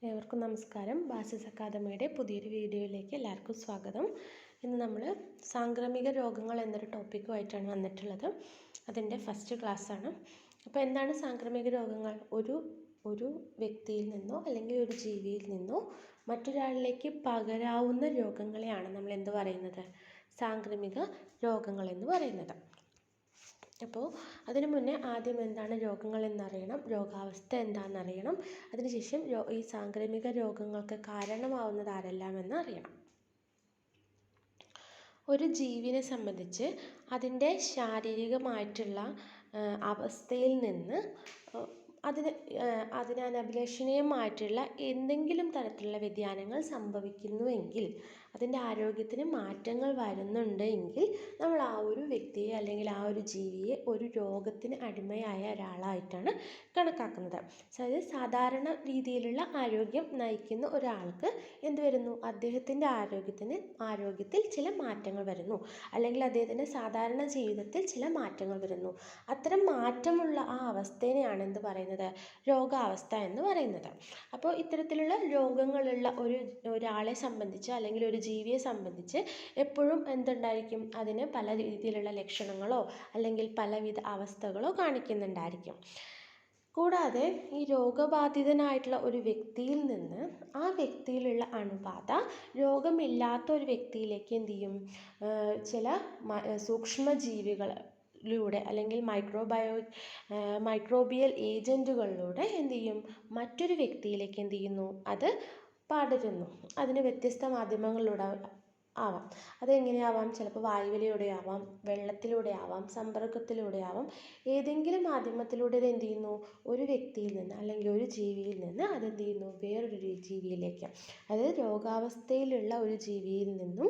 ഏവർക്കും നമസ്കാരം. ബാസിസ് അക്കാദമിയുടെ പുതിയൊരു വീഡിയോയിലേക്ക് എല്ലാവർക്കും സ്വാഗതം. ഇന്ന് നമ്മൾ സാംക്രമിക രോഗങ്ങൾ എന്നൊരു ടോപ്പിക്കുമായിട്ടാണ് വന്നിട്ടുള്ളത്. അതിൻ്റെ ഫസ്റ്റ് ക്ലാസ്സാണ്. അപ്പോൾ എന്താണ് സാംക്രമിക രോഗങ്ങൾ? ഒരു വ്യക്തിയിൽ നിന്നോ അല്ലെങ്കിൽ ഒരു ജീവിയിൽ നിന്നോ മറ്റൊരാളിലേക്ക് പകരാവുന്ന രോഗങ്ങളെയാണ് നമ്മൾ എന്ത് പറയുന്നത്? സാംക്രമിക രോഗങ്ങൾ എന്ന് പറയുന്നത്. അപ്പോൾ അതിനു മുന്നേ ആദ്യം എന്താണ് രോഗങ്ങൾ എന്നറിയണം, രോഗാവസ്ഥ എന്താണെന്നറിയണം. അതിനുശേഷം ഈ സാംക്രമിക രോഗങ്ങൾക്ക് കാരണമാവുന്നത് ആരെല്ലാമെന്ന് അറിയണം. ഒരു ജീവിനെ സംബന്ധിച്ച് അതിൻ്റെ ശാരീരികമായിട്ടുള്ള അവസ്ഥയിൽ നിന്ന് അതിന് അനഭിലഷണീയമായിട്ടുള്ള എന്തെങ്കിലും തരത്തിലുള്ള വ്യതിയാനങ്ങൾ സംഭവിക്കുന്നുവെങ്കിൽ, അതിൻ്റെ ആരോഗ്യത്തിന് മാറ്റങ്ങൾ വരുന്നുണ്ട് എങ്കിൽ നമ്മൾ ആ ഒരു വ്യക്തിയെ അല്ലെങ്കിൽ ആ ഒരു ജീവിയെ ഒരു രോഗത്തിന് അടിമയായ ഒരാളായിട്ടാണ് കണക്കാക്കുന്നത്. അതായത് സാധാരണ രീതിയിലുള്ള ആരോഗ്യം നയിക്കുന്ന ഒരാൾക്ക് എന്ത് വരുന്നു? അദ്ദേഹത്തിൻ്റെ ആരോഗ്യത്തിൽ ചില മാറ്റങ്ങൾ വരുന്നു, അല്ലെങ്കിൽ അദ്ദേഹത്തിൻ്റെ സാധാരണ ജീവിതത്തിൽ ചില മാറ്റങ്ങൾ വരുന്നു. അത്തരം മാറ്റമുള്ള ആ അവസ്ഥേനെയാണ് എന്ത് പറയുന്നത്? രോഗാവസ്ഥ എന്ന് പറയുന്നത്. അപ്പോൾ ഇത്തരത്തിലുള്ള രോഗങ്ങളുള്ള ഒരാളെ സംബന്ധിച്ച് അല്ലെങ്കിൽ ഒരു ജീവിയെ സംബന്ധിച്ച് എപ്പോഴും എന്തുണ്ടായിരിക്കും? അതിന് പല രീതിയിലുള്ള ലക്ഷണങ്ങളോ അല്ലെങ്കിൽ പലവിധ അവസ്ഥകളോ കാണിക്കുന്നുണ്ടായിരിക്കും. കൂടാതെ ഈ രോഗബാധിതനായിട്ടുള്ള ഒരു വ്യക്തിയിൽ നിന്ന് ആ വ്യക്തിയിലുള്ള അണുബാധ രോഗമില്ലാത്ത ഒരു വ്യക്തിയിലേക്ക് എന്ത് ചെയ്യും? ചില സൂക്ഷ്മജീവികളിലൂടെ അല്ലെങ്കിൽ മൈക്രോബിയൽ ഏജൻറ്റുകളിലൂടെ എന്ത് ചെയ്യും? മറ്റൊരു വ്യക്തിയിലേക്ക് എന്ത് ചെയ്യുന്നു? അത് പടരുന്നു. അതിന് വ്യത്യസ്ത മാധ്യമങ്ങളിലൂടെ ആവാം. അതെങ്ങനെയാവാം? ചിലപ്പോൾ വായുവിലൂടെ ആവാം, വെള്ളത്തിലൂടെ ആവാം, സമ്പർക്കത്തിലൂടെ ആവാം. ഏതെങ്കിലും മാധ്യമത്തിലൂടെ ഇത് എന്ത് ചെയ്യുന്നു? ഒരു വ്യക്തിയിൽ നിന്ന് അല്ലെങ്കിൽ ഒരു ജീവിയിൽ നിന്ന് അതെന്ത് ചെയ്യുന്നു? വേറൊരു ജീവിയിലേക്ക്, അതായത് രോഗാവസ്ഥയിലുള്ള ഒരു ജീവിയിൽ നിന്നും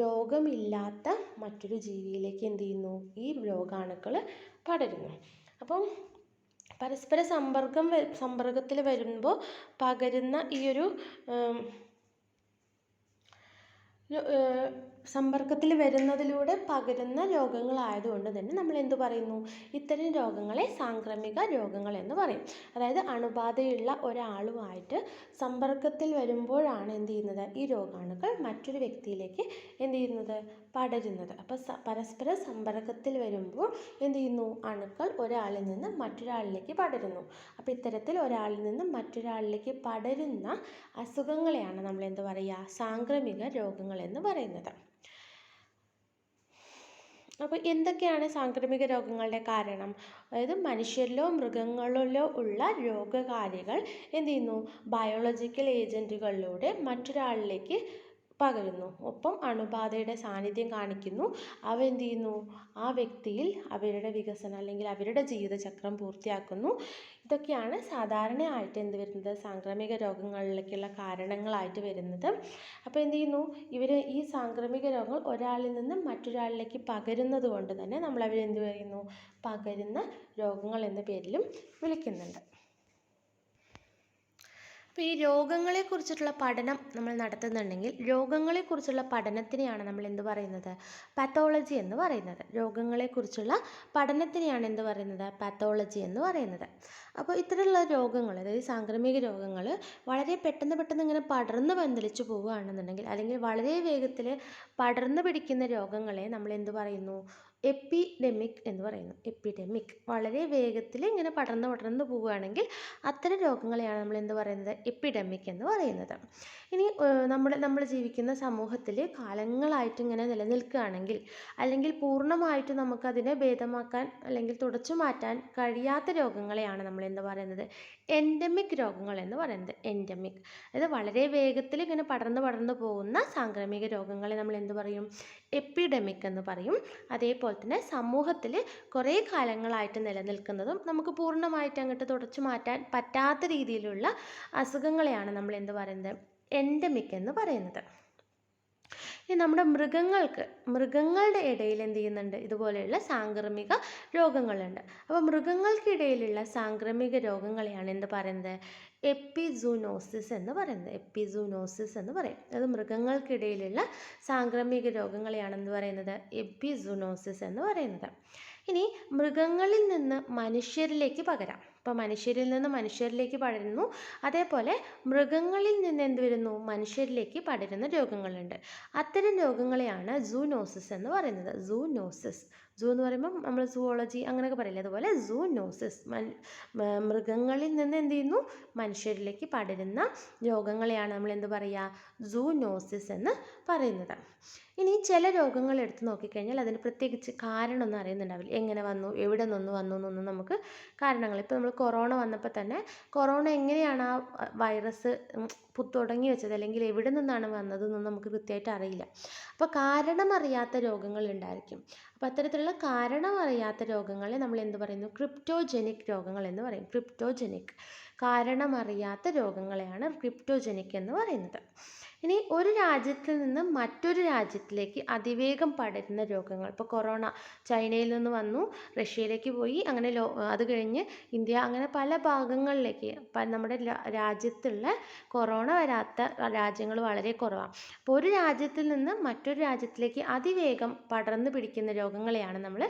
രോഗമില്ലാത്ത മറ്റൊരു ജീവിയിലേക്ക് എന്ത് ചെയ്യുന്നു? ഈ രോഗാണുക്കൾ പടരുന്നു. അപ്പം പരസ്പര സമ്പർക്കത്തിൽ വരുമ്പോൾ പകരുന്ന ഈ ഒരു സമ്പർക്കത്തിൽ വരുന്നതിലൂടെ പകരുന്ന രോഗങ്ങളായതുകൊണ്ട് തന്നെ നമ്മൾ എന്ത് പറയുന്നു? ഇത്തരം രോഗങ്ങളെ സാംക്രമിക രോഗങ്ങൾ എന്ന് പറയും. അതായത് അണുബാധയുള്ള ഒരാളുമായിട്ട് സമ്പർക്കത്തിൽ വരുമ്പോഴാണ് എന്ത് ചെയ്യുന്നത്? ഈ രോഗാണുക്കൾ മറ്റൊരു വ്യക്തിയിലേക്ക് എന്ത് ചെയ്യുന്നത്? പടരുന്നത്. അപ്പോൾ പരസ്പര സമ്പർക്കത്തിൽ വരുമ്പോൾ എന്ത് ചെയ്യുന്നു? അണുക്കൾ ഒരാളിൽ നിന്ന് മറ്റൊരാളിലേക്ക് പടരുന്നു. അപ്പോൾ ഇത്തരത്തിൽ ഒരാളിൽ നിന്ന് മറ്റൊരാളിലേക്ക് പടരുന്ന അസുഖങ്ങളെയാണ് നമ്മൾ എന്ത് പറയുക? സാംക്രമിക രോഗങ്ങൾ എന്ന് പറയുന്നത്. അപ്പോൾ എന്തൊക്കെയാണ് സാംക്രമിക രോഗങ്ങളുടെ കാരണം? അതായത് മനുഷ്യരിലോ മൃഗങ്ങളിലോ ഉള്ള രോഗകാരികൾ എന്ത് ചെയ്യുന്നു? ബയോളജിക്കൽ ഏജൻറ്റുകളിലൂടെ മറ്റൊരാളിലേക്ക് പകരുന്നു. ഒപ്പം അണുബാധയുടെ സാന്നിധ്യം കാണിക്കുന്നു. അവ എന്ത് ചെയ്യുന്നു? ആ വ്യക്തിയിൽ അവരുടെ വികസനം അല്ലെങ്കിൽ അവരുടെ ജീവിതചക്രം പൂർത്തിയാക്കുന്നു. ഇതൊക്കെയാണ് സാധാരണയായിട്ട് എന്ത് വരുന്നത്? സാംക്രമിക രോഗങ്ങളിലേക്കുള്ള കാരണങ്ങളായിട്ട് വരുന്നത്. അപ്പോൾ എന്ത് ചെയ്യുന്നു? ഈ സാംക്രമിക രോഗങ്ങൾ ഒരാളിൽ നിന്ന് മറ്റൊരാളിലേക്ക് പകരുന്നത് കൊണ്ട് തന്നെ നമ്മൾ അവരെന്ത് പറയുന്നു? പകരുന്ന രോഗങ്ങൾ എന്ന പേരിലും വിളിക്കുന്നുണ്ട്. അപ്പോൾ ഈ രോഗങ്ങളെക്കുറിച്ചിട്ടുള്ള പഠനം നമ്മൾ നടത്തുന്നുണ്ടെങ്കിൽ രോഗങ്ങളെക്കുറിച്ചുള്ള പഠനത്തിനെയാണ് നമ്മൾ എന്ത് പറയുന്നത്? പാത്തോളജി എന്ന് പറയുന്നത്. രോഗങ്ങളെക്കുറിച്ചുള്ള പഠനത്തിനെയാണ് എന്ത് പറയുന്നത്? പാത്തോളജി എന്ന് പറയുന്നത്. അപ്പോൾ ഇത്തരമുള്ള രോഗങ്ങൾ, അതായത് സാംക്രമിക രോഗങ്ങൾ വളരെ പെട്ടെന്ന് ഇങ്ങനെ പടർന്ന് പന്തലിച്ച് പോവുകയാണെന്നുണ്ടെങ്കിൽ, അല്ലെങ്കിൽ വളരെ വേഗത്തിൽ പടർന്ന് പിടിക്കുന്ന രോഗങ്ങളെ നമ്മൾ എന്ത് പറയുന്നു? എപ്പിഡെമിക് എന്ന് പറയുന്നു. എപ്പിഡെമിക് വളരെ വേഗത്തിൽ ഇങ്ങനെ പടർന്ന് പോവുകയാണെങ്കിൽ അത്തരം രോഗങ്ങളെയാണ് നമ്മൾ എന്ത് പറയുന്നത്? എപ്പിഡെമിക് എന്ന് പറയുന്നത്. ഇനി നമ്മൾ ജീവിക്കുന്ന സമൂഹത്തിൽ കാലങ്ങളായിട്ട് ഇങ്ങനെ നിലനിൽക്കുകയാണെങ്കിൽ, അല്ലെങ്കിൽ പൂർണ്ണമായിട്ട് നമുക്കതിനെ ഭേദമാക്കാൻ അല്ലെങ്കിൽ തുടച്ചു മാറ്റാൻ കഴിയാത്ത രോഗങ്ങളെയാണ് നമ്മൾ എന്ത് പറയുന്നത്? എൻഡമിക് രോഗങ്ങൾ എന്ന് പറയുന്നത്. എൻഡമിക്, അതായത് വളരെ വേഗത്തിൽ ഇങ്ങനെ പടർന്ന് പോകുന്ന സാംക്രമിക രോഗങ്ങളെ നമ്മൾ എന്ത് പറയും? എപ്പിഡെമിക് എന്ന് പറയും. അതേപോലെ തന്നെ സമൂഹത്തിൽ കുറേ കാലങ്ങളായിട്ട് നിലനിൽക്കുന്നതും നമുക്ക് പൂർണ്ണമായിട്ട് അങ്ങോട്ട് തുടച്ചു മാറ്റാൻ പറ്റാത്ത രീതിയിലുള്ള അസുഖങ്ങളെയാണ് നമ്മൾ എന്ത് പറയുന്നത്? എൻഡമിക് എന്ന് പറയുന്നത്. ഇനി നമ്മുടെ മൃഗങ്ങളുടെ ഇടയിൽ എന്ത് ചെയ്യുന്നുണ്ട്? ഇതുപോലെയുള്ള സാംക്രമിക രോഗങ്ങളുണ്ട്. അപ്പോൾ മൃഗങ്ങൾക്കിടയിലുള്ള സാംക്രമിക രോഗങ്ങളെയാണ് എന്ത് പറയുന്നത്? എപ്പിസൂനോസിസ് എന്ന് പറയുന്നത്. എപ്പിസൂനോസിസ് എന്ന് പറയും. അത് മൃഗങ്ങൾക്കിടയിലുള്ള സാംക്രമിക രോഗങ്ങളെയാണെന്ന് പറയുന്നത് എപ്പിസൂനോസിസ് എന്ന് പറയുന്നത്. ഇനി മൃഗങ്ങളിൽ നിന്ന് മനുഷ്യരിലേക്ക് പകരാം. അപ്പോൾ മനുഷ്യരിൽ നിന്ന് മനുഷ്യരിലേക്ക് പടരുന്നു. അതേപോലെ മൃഗങ്ങളിൽ നിന്ന് എന്ത് വരുന്നു, മനുഷ്യരിലേക്ക് പടരുന്ന രോഗങ്ങളുണ്ട്. അത്തരം രോഗങ്ങളെയാണ് സൂനോസിസ് എന്ന് പറയുന്നത്. സൂനോസിസ്, സൂ എന്ന് പറയുമ്പോൾ നമ്മൾ സുവോളജി അങ്ങനെയൊക്കെ പറയില്ലേ, അതുപോലെ സൂനോസിസ് മൃഗങ്ങളിൽ നിന്ന് എന്ത് ചെയ്യുന്നു, മനുഷ്യരിലേക്ക് പടരുന്ന രോഗങ്ങളെയാണ് നമ്മൾ എന്ത് പറയുക, സൂനോസിസ് എന്ന് പറയുന്നത്. ഇനി ചില രോഗങ്ങൾ എടുത്ത് നോക്കിക്കഴിഞ്ഞാൽ അതിന് പ്രത്യേകിച്ച് കാരണമൊന്നും അറിയുന്നുണ്ടാവില്ല. എങ്ങനെ വന്നു, എവിടെ നിന്ന് വന്നു എന്നൊന്നും നമുക്ക് കാരണങ്ങൾ. ഇപ്പോൾ നമ്മൾ കൊറോണ വന്നപ്പോൾ തന്നെ കൊറോണ എങ്ങനെയാണ് ആ വൈറസ് തുടങ്ങി വെച്ചത്, അല്ലെങ്കിൽ എവിടെ നിന്നാണ് വന്നതെന്നൊന്നും നമുക്ക് കൃത്യമായിട്ട് അറിയില്ല. അപ്പോൾ കാരണമറിയാത്ത രോഗങ്ങൾ ഉണ്ടായിരിക്കും. അപ്പോൾ അത്തരത്തിലുള്ള കാരണമറിയാത്ത രോഗങ്ങളെ നമ്മൾ എന്ത് പറയുന്നു, ക്രിപ്റ്റോജനിക് രോഗങ്ങൾ എന്ന് പറയും. ക്രിപ്റ്റോജനിക്, കാരണമറിയാത്ത രോഗങ്ങളെയാണ് ക്രിപ്റ്റോജനിക് എന്ന് പറയുന്നത്. ഇനി ഒരു രാജ്യത്തിൽ നിന്ന് മറ്റൊരു രാജ്യത്തിലേക്ക് അതിവേഗം പടരുന്ന രോഗങ്ങൾ, ഇപ്പോൾ കൊറോണ ചൈനയിൽ നിന്ന് വന്നു, റഷ്യയിലേക്ക് പോയി, അങ്ങനെ അത് കഴിഞ്ഞ് ഇന്ത്യ, അങ്ങനെ പല ഭാഗങ്ങളിലേക്ക് നമ്മുടെ രാജ്യത്തുള്ള കൊറോണ വരാത്ത രാജ്യങ്ങൾ വളരെ കുറവാണ്. അപ്പോൾ ഒരു രാജ്യത്തിൽ നിന്ന് മറ്റൊരു രാജ്യത്തിലേക്ക് അതിവേഗം പടർന്നു പിടിക്കുന്ന രോഗങ്ങളെയാണ് നമ്മൾ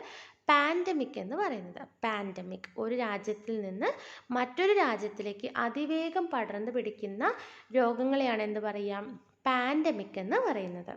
പാൻഡമിക് എന്ന് പറയുന്നത്. പാൻഡമിക്, ഒരു രാജ്യത്തിൽ നിന്ന് മറ്റൊരു രാജ്യത്തിലേക്ക് അതിവേഗം പടർന്നു പിടിക്കുന്ന രോഗങ്ങളെയാണ് എന്ത് പറയാം, പാൻഡമിക് എന്ന് പറയുന്നത്.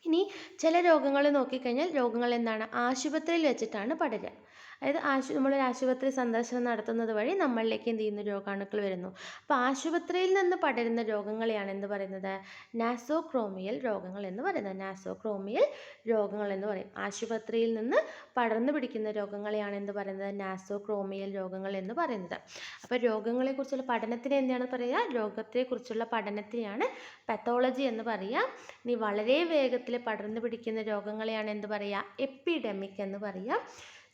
ഇനി ചില രോഗങ്ങൾ നോക്കിക്കഴിഞ്ഞാൽ രോഗങ്ങൾ എന്താണ്, ആശുപത്രിയിൽ വെച്ചിട്ടാണ് പടരുക. അതായത് നമ്മളൊരു ആശുപത്രി സന്ദർശനം നടത്തുന്നത് വഴി നമ്മളിലേക്ക് എന്ത് ചെയ്യുന്നു, രോഗാണുക്കൾ വരുന്നു. അപ്പോൾ ആശുപത്രിയിൽ നിന്ന് പടരുന്ന രോഗങ്ങളെയാണ് എന്ത് പറയുന്നത്, നാസോക്രോമിയൽ രോഗങ്ങൾ എന്ന് പറയുന്നത്. നാസോക്രോമിയൽ രോഗങ്ങൾ എന്ന് പറയും. ആശുപത്രിയിൽ നിന്ന് പടർന്നു പിടിക്കുന്ന രോഗങ്ങളെയാണ് എന്ത് പറയുന്നത്, നാസോക്രോമിയൽ രോഗങ്ങൾ എന്ന് പറയുന്നത്. അപ്പോൾ രോഗങ്ങളെക്കുറിച്ചുള്ള പഠനത്തിന് എന്താണ് പറയുക, രോഗത്തെക്കുറിച്ചുള്ള പഠനത്തിനെയാണ് പത്തോളജി എന്ന് പറയുക. ഇനി വളരെ വേഗത്തിൽ പടർന്നു പിടിക്കുന്ന രോഗങ്ങളെയാണ് എന്ത് പറയുക, എപ്പിഡെമിക് എന്ന് പറയുക.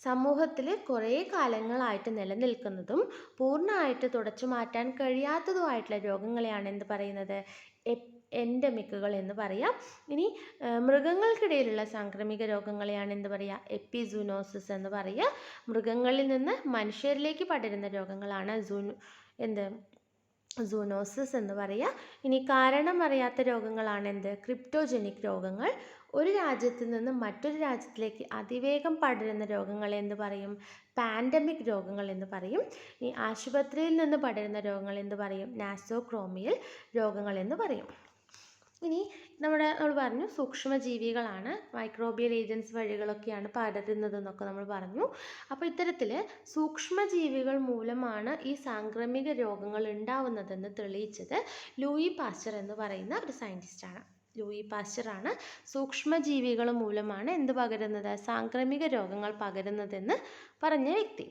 സമൂഹത്തിൽ കുറേ കാലങ്ങളായിട്ട് നിലനിൽക്കുന്നതും പൂർണ്ണമായിട്ട് തുടച്ചു മാറ്റാൻ കഴിയാത്തതുമായിട്ടുള്ള രോഗങ്ങളെയാണ് എന്ത് പറയുന്നത്, എൻഡമിക്കുകൾ എന്ന് പറയാം. ഇനി മൃഗങ്ങൾക്കിടയിലുള്ള സാംക്രമിക രോഗങ്ങളെയാണ് എന്ത് പറയുക, എപ്പിസൂനോസിസ് എന്ന് പറയുക. മൃഗങ്ങളിൽ നിന്ന് മനുഷ്യരിലേക്ക് പടരുന്ന രോഗങ്ങളാണ് സൂനോസിസ് എന്ന് പറയുക. ഇനി കാരണം അറിയാത്ത രോഗങ്ങളാണ് എന്ത്, ക്രിപ്റ്റോജനിക് രോഗങ്ങൾ. ഒരു രാജ്യത്ത് നിന്ന് മറ്റൊരു രാജ്യത്തിലേക്ക് അതിവേഗം പടരുന്ന രോഗങ്ങളെ എന്ത് പറയും, പാൻഡമിക് രോഗങ്ങൾ എന്ന് പറയും. ഈ ആശുപത്രിയിൽ നിന്ന് പടരുന്ന രോഗങ്ങൾ എന്ത് പറയും, നാസോക്രോമിയൽ രോഗങ്ങൾ എന്ന് പറയും. ഇനി നമ്മൾ പറഞ്ഞു സൂക്ഷ്മജീവികളാണ്, മൈക്രോബിയൽ ഏജൻസ് വഴികളൊക്കെയാണ് പടരുന്നതെന്നൊക്കെ നമ്മൾ പറഞ്ഞു. അപ്പോൾ ഇത്തരത്തിൽ സൂക്ഷ്മജീവികൾ മൂലമാണ് ഈ സാംക്രമിക രോഗങ്ങൾ ഉണ്ടാവുന്നതെന്ന് തെളിയിച്ചത് ലൂയി പാസ്ചർ എന്ന് പറയുന്ന ഒരു സയൻറ്റിസ്റ്റാണ്. ലൂയി പാസ്ചറാണ് സൂക്ഷ്മജീവികൾ മൂലമാണ് എന്ത് പകരുന്നത്, സാംക്രമിക രോഗങ്ങൾ പകരുന്നതെന്ന് പറഞ്ഞ വ്യക്തി.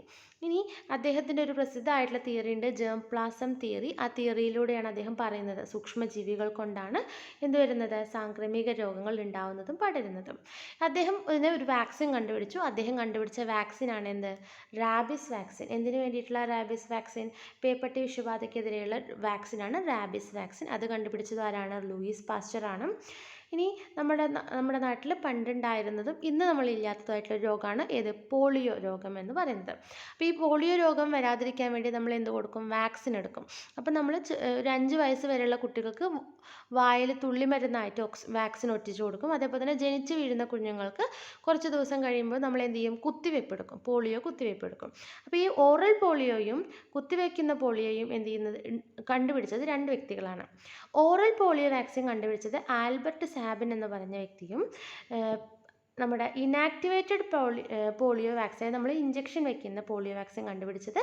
ഇനി അദ്ദേഹത്തിൻ്റെ ഒരു പ്രസിദ്ധമായിട്ടുള്ള തിയറി ഉണ്ട്, ജേം പ്ലാസം തിയറി. ആ തിയറിയിലൂടെയാണ് അദ്ദേഹം പറയുന്നത് സൂക്ഷ്മജീവികൾ കൊണ്ടാണ് എന്ത് വരുന്നത്, സാംക്രമിക രോഗങ്ങൾ ഉണ്ടാവുന്നതും പടരുന്നതും. അദ്ദേഹം ഇതിന് ഒരു വാക്സിൻ കണ്ടുപിടിച്ചു. അദ്ദേഹം കണ്ടുപിടിച്ച വാക്സിനാണ് എന്ത്, റാബിസ് വാക്സിൻ. എന്തിനു വേണ്ടിയിട്ടുള്ള റാബിസ് വാക്സിൻ, പേപ്പട്ടി വിഷബാധയ്ക്കെതിരെയുള്ള വാക്സിനാണ് റാബിസ് വാക്സിൻ. അത് കണ്ടുപിടിച്ചത് ആരാണ്, ലൂയിസ് പാസ്ചർ ആണ്. ഇനി നമ്മുടെ നാട്ടിൽ പണ്ടുണ്ടായിരുന്നതും ഇന്ന് നമ്മളില്ലാത്തതായിട്ടുള്ള രോഗമാണ് ഏത്, പോളിയോ രോഗം എന്ന് പറയുന്നത്. അപ്പോൾ ഈ പോളിയോ രോഗം വരാതിരിക്കാൻ വേണ്ടി നമ്മൾ എന്ത് കൊടുക്കും, വാക്സിൻ എടുക്കും. അപ്പോൾ നമ്മൾ ഒരു 5 വയസ്സ് വരെയുള്ള കുട്ടികൾക്ക് വായിൽ തുള്ളിമരുന്നായിട്ട് വാക്സിൻ ഒറ്റിച്ചു കൊടുക്കും. അതേപോലെ തന്നെ ജനിച്ച് വീഴുന്ന കുഞ്ഞുങ്ങൾക്ക് കുറച്ച് ദിവസം കഴിയുമ്പോൾ നമ്മൾ എന്ത് ചെയ്യും, കുത്തിവയ്പ്പ് എടുക്കും, പോളിയോ കുത്തിവയ്പ്പ് എടുക്കും. അപ്പോൾ ഈ ഓറൽ പോളിയോയും കുത്തിവയ്ക്കുന്ന പോളിയോയും എന്ത് ചെയ്യുന്നത്, കണ്ടുപിടിച്ചത് 2 വ്യക്തികളാണ്. ഓറൽ പോളിയോ വാക്സിൻ കണ്ടുപിടിച്ചത് ആൽബർട്ട് സാബിൻ എന്ന് പറഞ്ഞ വ്യക്തിയും നമ്മുടെ ഇനാക്ടിവേറ്റഡ് പോളിയോ വാക്സിൻ, നമ്മൾ ഇഞ്ചക്ഷൻ വയ്ക്കുന്ന പോളിയോ വാക്സിൻ കണ്ടുപിടിച്ചത്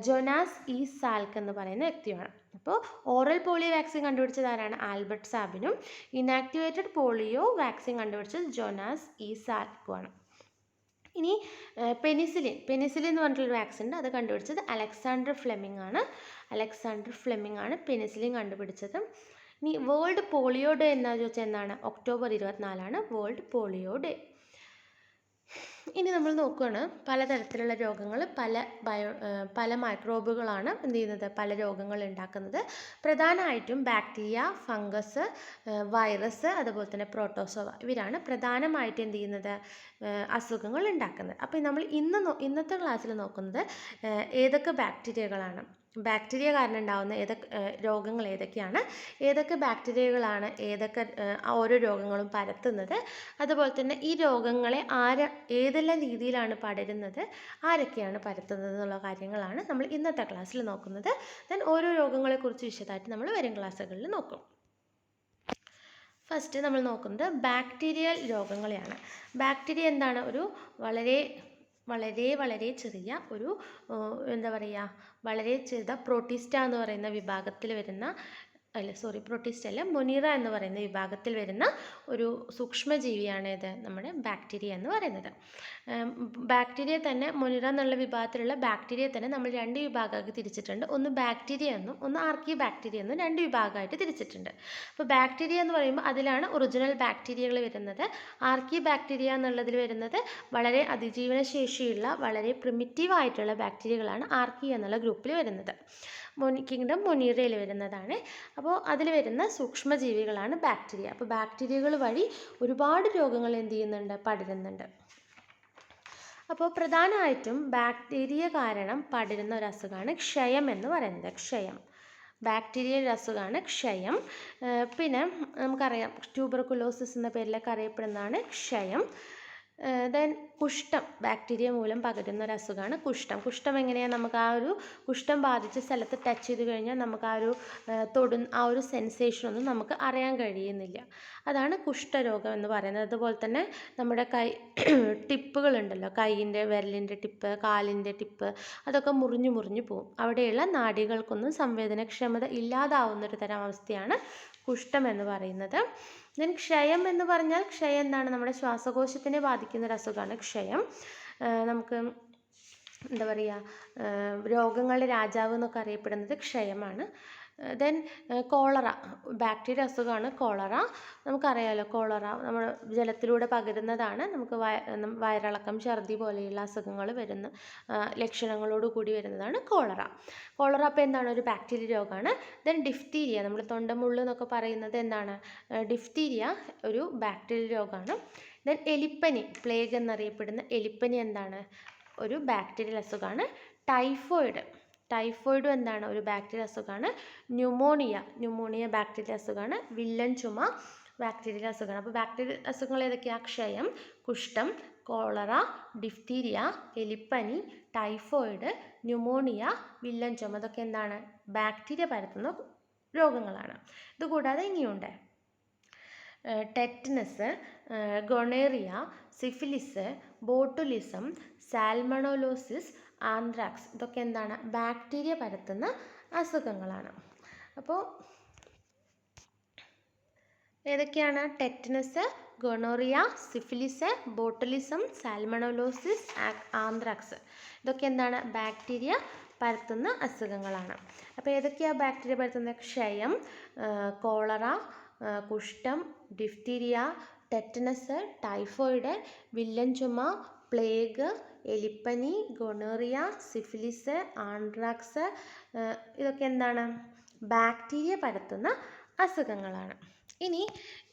ജോനാസ് ഇ സാൽക്ക് എന്ന് പറയുന്ന വ്യക്തിയാണ്. അപ്പോൾ ഓറൽ പോളിയോ വാക്സിൻ കണ്ടുപിടിച്ചത് ആരാണ്, ആൽബർട്ട് സാബിനും. ഇനാക്ടിവേറ്റഡ് പോളിയോ വാക്സിൻ കണ്ടുപിടിച്ചത് ജോനാസ് ഇ സാൽക്കുമാണ്. ഇനി പെനിസിലിൻ എന്ന് പറഞ്ഞിട്ടുള്ളൊരു വാക്സിൻ ഉണ്ട്, അത് കണ്ടുപിടിച്ചത് അലക്സാണ്ടർ ഫ്ലെമിംഗ് ആണ് പെനിസിലിൻ കണ്ടുപിടിച്ചത്. ഇനി വേൾഡ് പോളിയോ ഡേ എന്നാ ചോദിച്ചാൽ എന്നാണ്, ഒക്ടോബർ 24 വേൾഡ് പോളിയോ ഡേ. ഇനി നമ്മൾ നോക്കുകയാണ്, പലതരത്തിലുള്ള രോഗങ്ങൾ പല മൈക്രോബുകളാണ് എന്ത് ചെയ്യുന്നത്, പല രോഗങ്ങൾ ഉണ്ടാക്കുന്നത്. പ്രധാനമായിട്ടും ബാക്ടീരിയ, ഫംഗസ്, വൈറസ്, അതുപോലെ തന്നെ പ്രോട്ടോസോവ, ഇവരാണ് പ്രധാനമായിട്ട് എന്ത് ചെയ്യുന്നത്, അസുഖങ്ങൾ ഉണ്ടാക്കുന്നത്. അപ്പോൾ നമ്മൾ ഇന്നത്തെ ക്ലാസ്സിൽ നോക്കുന്നത് ഏതൊക്കെ ബാക്ടീരിയകളാണ്, ബാക്ടീരിയ കാരണം ഉണ്ടാകുന്ന രോഗങ്ങൾ ഏതൊക്കെയാണ്, ഏതൊക്കെ ബാക്ടീരിയകളാണ് ഓരോ രോഗങ്ങളും പരത്തുന്നത്, അതുപോലെ തന്നെ ഈ രോഗങ്ങളെ ഏതെല്ലാം രീതിയിലാണ് പടരുന്നത്, ആരൊക്കെയാണ് പരത്തുന്നത് എന്നുള്ള കാര്യങ്ങളാണ് നമ്മൾ ഇന്നത്തെ ക്ലാസ്സിൽ നോക്കുന്നത്. ദെൻ ഓരോ രോഗങ്ങളെക്കുറിച്ച് വിശദമായിട്ട് നമ്മൾ വരും ക്ലാസ്സുകളിൽ നോക്കും. ഫസ്റ്റ് നമ്മൾ നോക്കുന്നത് ബാക്ടീരിയൽ രോഗങ്ങളെയാണ്. ബാക്ടീരിയ എന്താണ്? ഒരു വളരെ വളരെ വളരെ ചെറിയ ഒരു വളരെ ചെറുത പ്രോട്ടിസ്റ്റ എന്ന് പറയുന്ന വിഭാഗത്തിൽ വരുന്ന പ്രോട്ടിസ്റ്റ അല്ല, മൊനീറ എന്ന് പറയുന്ന വിഭാഗത്തിൽ വരുന്ന ഒരു സൂക്ഷ്മജീവിയാണ് ഇത് നമ്മുടെ ബാക്ടീരിയ എന്ന് പറയുന്നത്. ബാക്ടീരിയ തന്നെ, മൊനീറ എന്നുള്ള വിഭാഗത്തിലുള്ള ബാക്ടീരിയ തന്നെ നമ്മൾ രണ്ട് വിഭാഗമാക്കി തിരിച്ചിട്ടുണ്ട്. ഒന്ന് ബാക്ടീരിയ എന്നും ഒന്ന് ആർക്കി ബാക്ടീരിയ എന്നും രണ്ട് വിഭാഗമായിട്ട് തിരിച്ചിട്ടുണ്ട്. അപ്പോൾ ബാക്ടീരിയ എന്ന് പറയുമ്പോൾ അതിലാണ് ഒറിജിനൽ ബാക്ടീരിയകൾ വരുന്നത്. ആർക്കി ബാക്ടീരിയ എന്നുള്ളതിൽ വരുന്നത് വളരെ അതിജീവന ശേഷിയുള്ള വളരെ പ്രിമിറ്റീവായിട്ടുള്ള ബാക്ടീരിയകളാണ് ആർക്കി എന്നുള്ള ഗ്രൂപ്പിൽ വരുന്നത്. കിങ്ഡം മൊനീറയിൽ വരുന്നതാണ്. അപ്പോൾ അതിൽ വരുന്ന സൂക്ഷ്മജീവികളാണ് ബാക്ടീരിയ. അപ്പോൾ ബാക്ടീരിയകൾ വഴി ഒരുപാട് രോഗങ്ങൾ പടരുന്നുണ്ട്. അപ്പോൾ പ്രധാനമായിട്ടും ബാക്ടീരിയ കാരണം പടരുന്ന ഒരു അസുഖമാണ് ക്ഷയം എന്ന് പറയുന്നത്. ക്ഷയം ബാക്ടീരിയൽ അസുഖമാണ് ക്ഷയം. പിന്നെ നമുക്കറിയാം ട്യൂബർകുലോസിസ് എന്ന പേരിലൊക്കെ അറിയപ്പെടുന്നതാണ് ക്ഷയം. ദെൻ കുഷ്ഠം ബാക്ടീരിയ മൂലം പകരുന്ന ഒരു അസുഖമാണ് കുഷ്ഠം. കുഷ്ഠം എങ്ങനെയാണ്? നമുക്ക് ആ ഒരു കുഷ്ഠം ബാധിച്ച സ്ഥലത്ത് ടച്ച് ചെയ്ത് കഴിഞ്ഞാൽ നമുക്ക് ആ ഒരു സെൻസേഷനൊന്നും നമുക്ക് അറിയാൻ കഴിയുന്നില്ല. അതാണ് കുഷ്ഠരോഗം എന്ന് പറയുന്നത്. അതുപോലെ തന്നെ നമ്മുടെ ടിപ്പുകളുണ്ടല്ലോ, കൈയിൻ്റെ വിരലിൻ്റെ ടിപ്പ്, കാലിൻ്റെ ടിപ്പ്, അതൊക്കെ മുറിഞ്ഞു പോകും. അവിടെയുള്ള നാഡികൾക്കൊന്നും സംവേദനക്ഷമത ഇല്ലാതാവുന്നൊരു തരം അവസ്ഥയാണ് കുഷ്ഠം എന്ന് പറയുന്നത്. ദെൻ ക്ഷയം എന്ന് പറഞ്ഞാൽ, ക്ഷയം എന്താണ്? നമ്മുടെ ശ്വാസകോശത്തിനെ ബാധിക്കുന്ന ഒരു അസുഖമാണ് ക്ഷയം. നമുക്ക് രോഗങ്ങളുടെ രാജാവ് എന്നൊക്കെ അറിയപ്പെടുന്നത് ക്ഷയമാണ്. ദെൻ കോളറ ബാക്ടീരിയ അസുഖമാണ് കോളറ. നമുക്കറിയാമല്ലോ, കോളറ നമ്മുടെ ജലത്തിലൂടെ പകരുന്നതാണ്. നമുക്ക് വയറിളക്കം, ഛർദി പോലെയുള്ള അസുഖങ്ങൾ വരുന്ന ലക്ഷണങ്ങളോട് കൂടി വരുന്നതാണ് കോളറ. കോളറ അപ്പോൾ എന്താണ്? ഒരു ബാക്ടീരിയ രോഗമാണ്. ദെൻ ഡിഫ്തീരിയ, നമ്മൾ തൊണ്ടമുള്ള് എന്നൊക്കെ പറയുന്നത് എന്താണ്? ഡിഫ്തീരിയ ഒരു ബാക്ടീരിയ രോഗമാണ്. ദെൻ എലിപ്പനി, പ്ലേഗ് എന്നറിയപ്പെടുന്ന എലിപ്പനി എന്താണ്? ഒരു ബാക്ടീരിയൽ അസുഖമാണ്. ടൈഫോയിഡും എന്താണ്? ഒരു ബാക്ടീരിയ അസുഖമാണ്. ന്യൂമോണിയ ബാക്ടീരിയ അസുഖമാണ്. വില്ലൻ ചുമ ബാക്ടീരിയൽ അസുഖമാണ്. അപ്പോൾ ബാക്ടീരിയൽ അസുഖങ്ങൾ ഏതൊക്കെയാണ്? ക്ഷയം, കുഷ്ഠം, കോളറ, ഡിഫ്തീരിയ, എലിപ്പനി, ടൈഫോയിഡ്, ന്യൂമോണിയ, വില്ലൻ ചുമ. ഇതൊക്കെ എന്താണ്? ബാക്ടീരിയ പരത്തുന്ന രോഗങ്ങളാണ്. ഇതുകൂടാതെ ഇനിയുണ്ട് tetanus, gonorrhoea, syphilis, botulism, salmonellosis, anthrax. ഇതൊക്കെ എന്താണ്? ബാക്ടീരിയ പരത്തുന്ന അസുഖങ്ങളാണ്. അപ്പോൾ ഏതൊക്കെയാണ്? Tetanus, gonorrhoea, syphilis, botulism, salmonellosis, anthrax. ഇതൊക്കെ എന്താണ്? ബാക്ടീരിയ പരത്തുന്ന അസുഖങ്ങളാണ്. അപ്പോൾ ഏതൊക്കെയാണ് ബാക്ടീരിയ പരത്തുന്ന? ക്ഷയം, കോളറ, കുഷ്ഠം, ഡിഫ്തീരിയ, ടെറ്റനസ്, ടൈഫോയിഡ്, വില്ലൻ ചുമ, പ്ലേഗ്, എലിപ്പനി, ഗൊണോറിയ, സിഫിലിസ്, ആന്ത്രാക്സ്. ഇതൊക്കെ എന്താണ്? ബാക്ടീരിയ പരത്തുന്ന അസുഖങ്ങളാണ്. ഇനി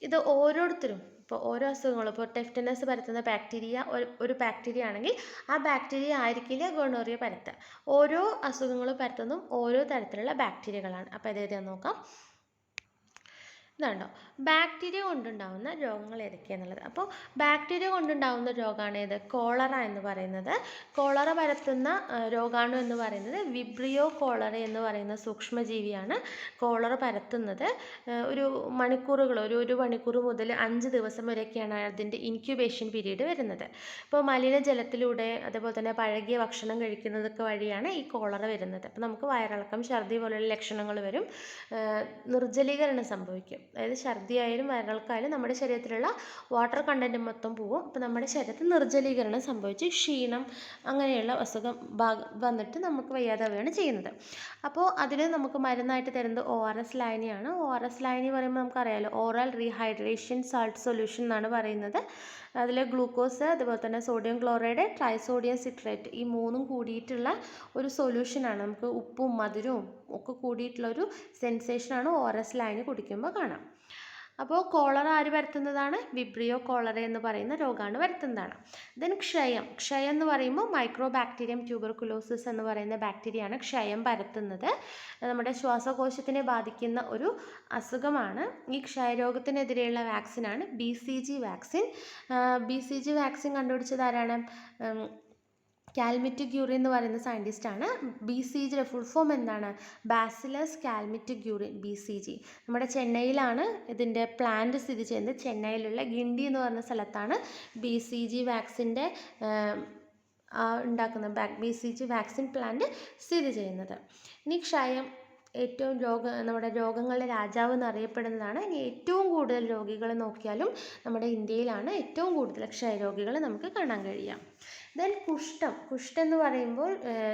ഇത് ഓരോരുത്തരും, ഇപ്പോൾ ഓരോ അസുഖങ്ങളും, ഇപ്പോൾ ടെറ്റനസ് പരത്തുന്ന ബാക്ടീരിയ ഒരു ബാക്ടീരിയ ആണെങ്കിൽ ആ ബാക്ടീരിയ ആയിരിക്കില്ല ഗൊണോറിയ പരത്തുക. ഓരോ അസുഖങ്ങളും പരത്തുന്നതും ഓരോ തരത്തിലുള്ള ബാക്ടീരിയകളാണ്. അപ്പോൾ ഏതാണെന്ന് നോക്കാം. ഇതുണ്ടോ? ബാക്ടീരിയ കൊണ്ടുണ്ടാകുന്ന രോഗങ്ങൾ ഏതൊക്കെയാണെന്നുള്ളത്. അപ്പോൾ ബാക്ടീരിയ കൊണ്ടുണ്ടാകുന്ന രോഗമാണ് ഏത്? കോളറ എന്ന് പറയുന്നത്. കോളറ പരത്തുന്ന രോഗാണു എന്ന് പറയുന്നത് വിബ്രിയോ കോളറ എന്ന് പറയുന്ന സൂക്ഷ്മജീവിയാണ് കോളറ പരത്തുന്നത്. ഒരു മണിക്കൂർ മുതൽ 5 ദിവസം വരെയൊക്കെയാണ് അതിൻ്റെ ഇൻക്യുബേഷൻ പീരീഡ് വരുന്നത്. ഇപ്പോൾ മലിനജലത്തിലൂടെ അതേപോലെ തന്നെ പഴകിയ ഭക്ഷണം കഴിക്കുന്നതൊക്കെ വഴിയാണ് ഈ കോളറ വരുന്നത്. അപ്പോൾ നമുക്ക് വയറിളക്കം, ഛർദി പോലെയുള്ള ലക്ഷണങ്ങൾ വരും. നിർജ്ജലീകരണം സംഭവിക്കും. അതായത് ഛർദി ആയാലും വയറിളക്കമായാലും നമ്മുടെ ശരീരത്തിലുള്ള വാട്ടർ കണ്ടൻറ്റ് മൊത്തം പോവും. അപ്പോൾ നമ്മുടെ ശരീരത്തിൽ നിർജ്ജലീകരണം സംഭവിച്ച് ക്ഷീണം അങ്ങനെയുള്ള അസുഖം വന്നിട്ട് നമുക്ക് വയ്യാതാവുകയാണ് ചെയ്യുന്നത്. അപ്പോൾ അതിന് നമുക്ക് മരുന്നായിട്ട് തരുന്നത് ORS ലായനിയാണ്. ORS ലായനി പറയുമ്പോൾ നമുക്കറിയാമല്ലോ, ഓറൽ റീഹൈഡ്രേഷൻ സാൾട്ട് സൊല്യൂഷൻ എന്നാണ് പറയുന്നത്. അതിൽ ഗ്ലൂക്കോസ്, അതുപോലെ തന്നെ സോഡിയം ക്ലോറൈഡ്, ട്രൈസോഡിയം സിട്രേറ്റ്, ഈ മൂന്നും കൂടിയിട്ടുള്ള ഒരു സൊല്യൂഷനാണ്. നമുക്ക് ഉപ്പും മധുരവും ഒക്കെ കൂടിയിട്ടുള്ളൊരു സെൻസേഷനാണ് ORS ലായനി കുടിക്കുമ്പോൾ കാണാം. അപ്പോൾ കോളറ ആര് പരത്തുന്നതാണ്? വിബ്രിയോ കോളറ എന്ന് പറയുന്ന രോഗമാണ് വരുത്തുന്നതാണ്. ദെൻ ക്ഷയം എന്ന് പറയുമ്പോൾ മൈക്രോ ബാക്ടീരിയം ട്യൂബർകുലോസിസ് എന്ന് പറയുന്ന ബാക്ടീരിയയാണ് ക്ഷയം പരത്തുന്നത്. നമ്മുടെ ശ്വാസകോശത്തിനെ ബാധിക്കുന്ന ഒരു അസുഖമാണ്. ഈ ക്ഷയരോഗത്തിനെതിരെയുള്ള വാക്സിനാണ് BCG വാക്സിൻ. BCG വാക്സിൻ കണ്ടുപിടിച്ചത് ആരാണ്? കാൽമിറ്റ് ഗ്യൂറി എന്ന് പറയുന്ന സയൻറ്റിസ്റ്റാണ്. BCGയുടെ ഫുൾ ഫോം എന്താണ്? Bacillus Calmette Guerin, BCG. നമ്മുടെ ചെന്നൈയിലാണ് ഇതിൻ്റെ പ്ലാന്റ് സ്ഥിതി ചെയ്യുന്നത്. ചെന്നൈയിലുള്ള ഗിണ്ടി എന്ന് പറയുന്ന സ്ഥലത്താണ് BCG വാക്സിൻ്റെ BCG വാക്സിൻ പ്ലാന്റ് സ്ഥിതി ചെയ്യുന്നത്. ഇനി ക്ഷയം ഏറ്റവും നമ്മുടെ രോഗങ്ങളുടെ രാജാവ് എന്നറിയപ്പെടുന്നതാണ്. ഇനി ഏറ്റവും കൂടുതൽ രോഗികൾ നോക്കിയാലും നമ്മുടെ ഇന്ത്യയിലാണ് ഏറ്റവും കൂടുതൽ ക്ഷയരോഗികൾ നമുക്ക് കാണാൻ കഴിയുക. ദെൻ കുഷ്ഠം എന്ന് പറയുമ്പോൾ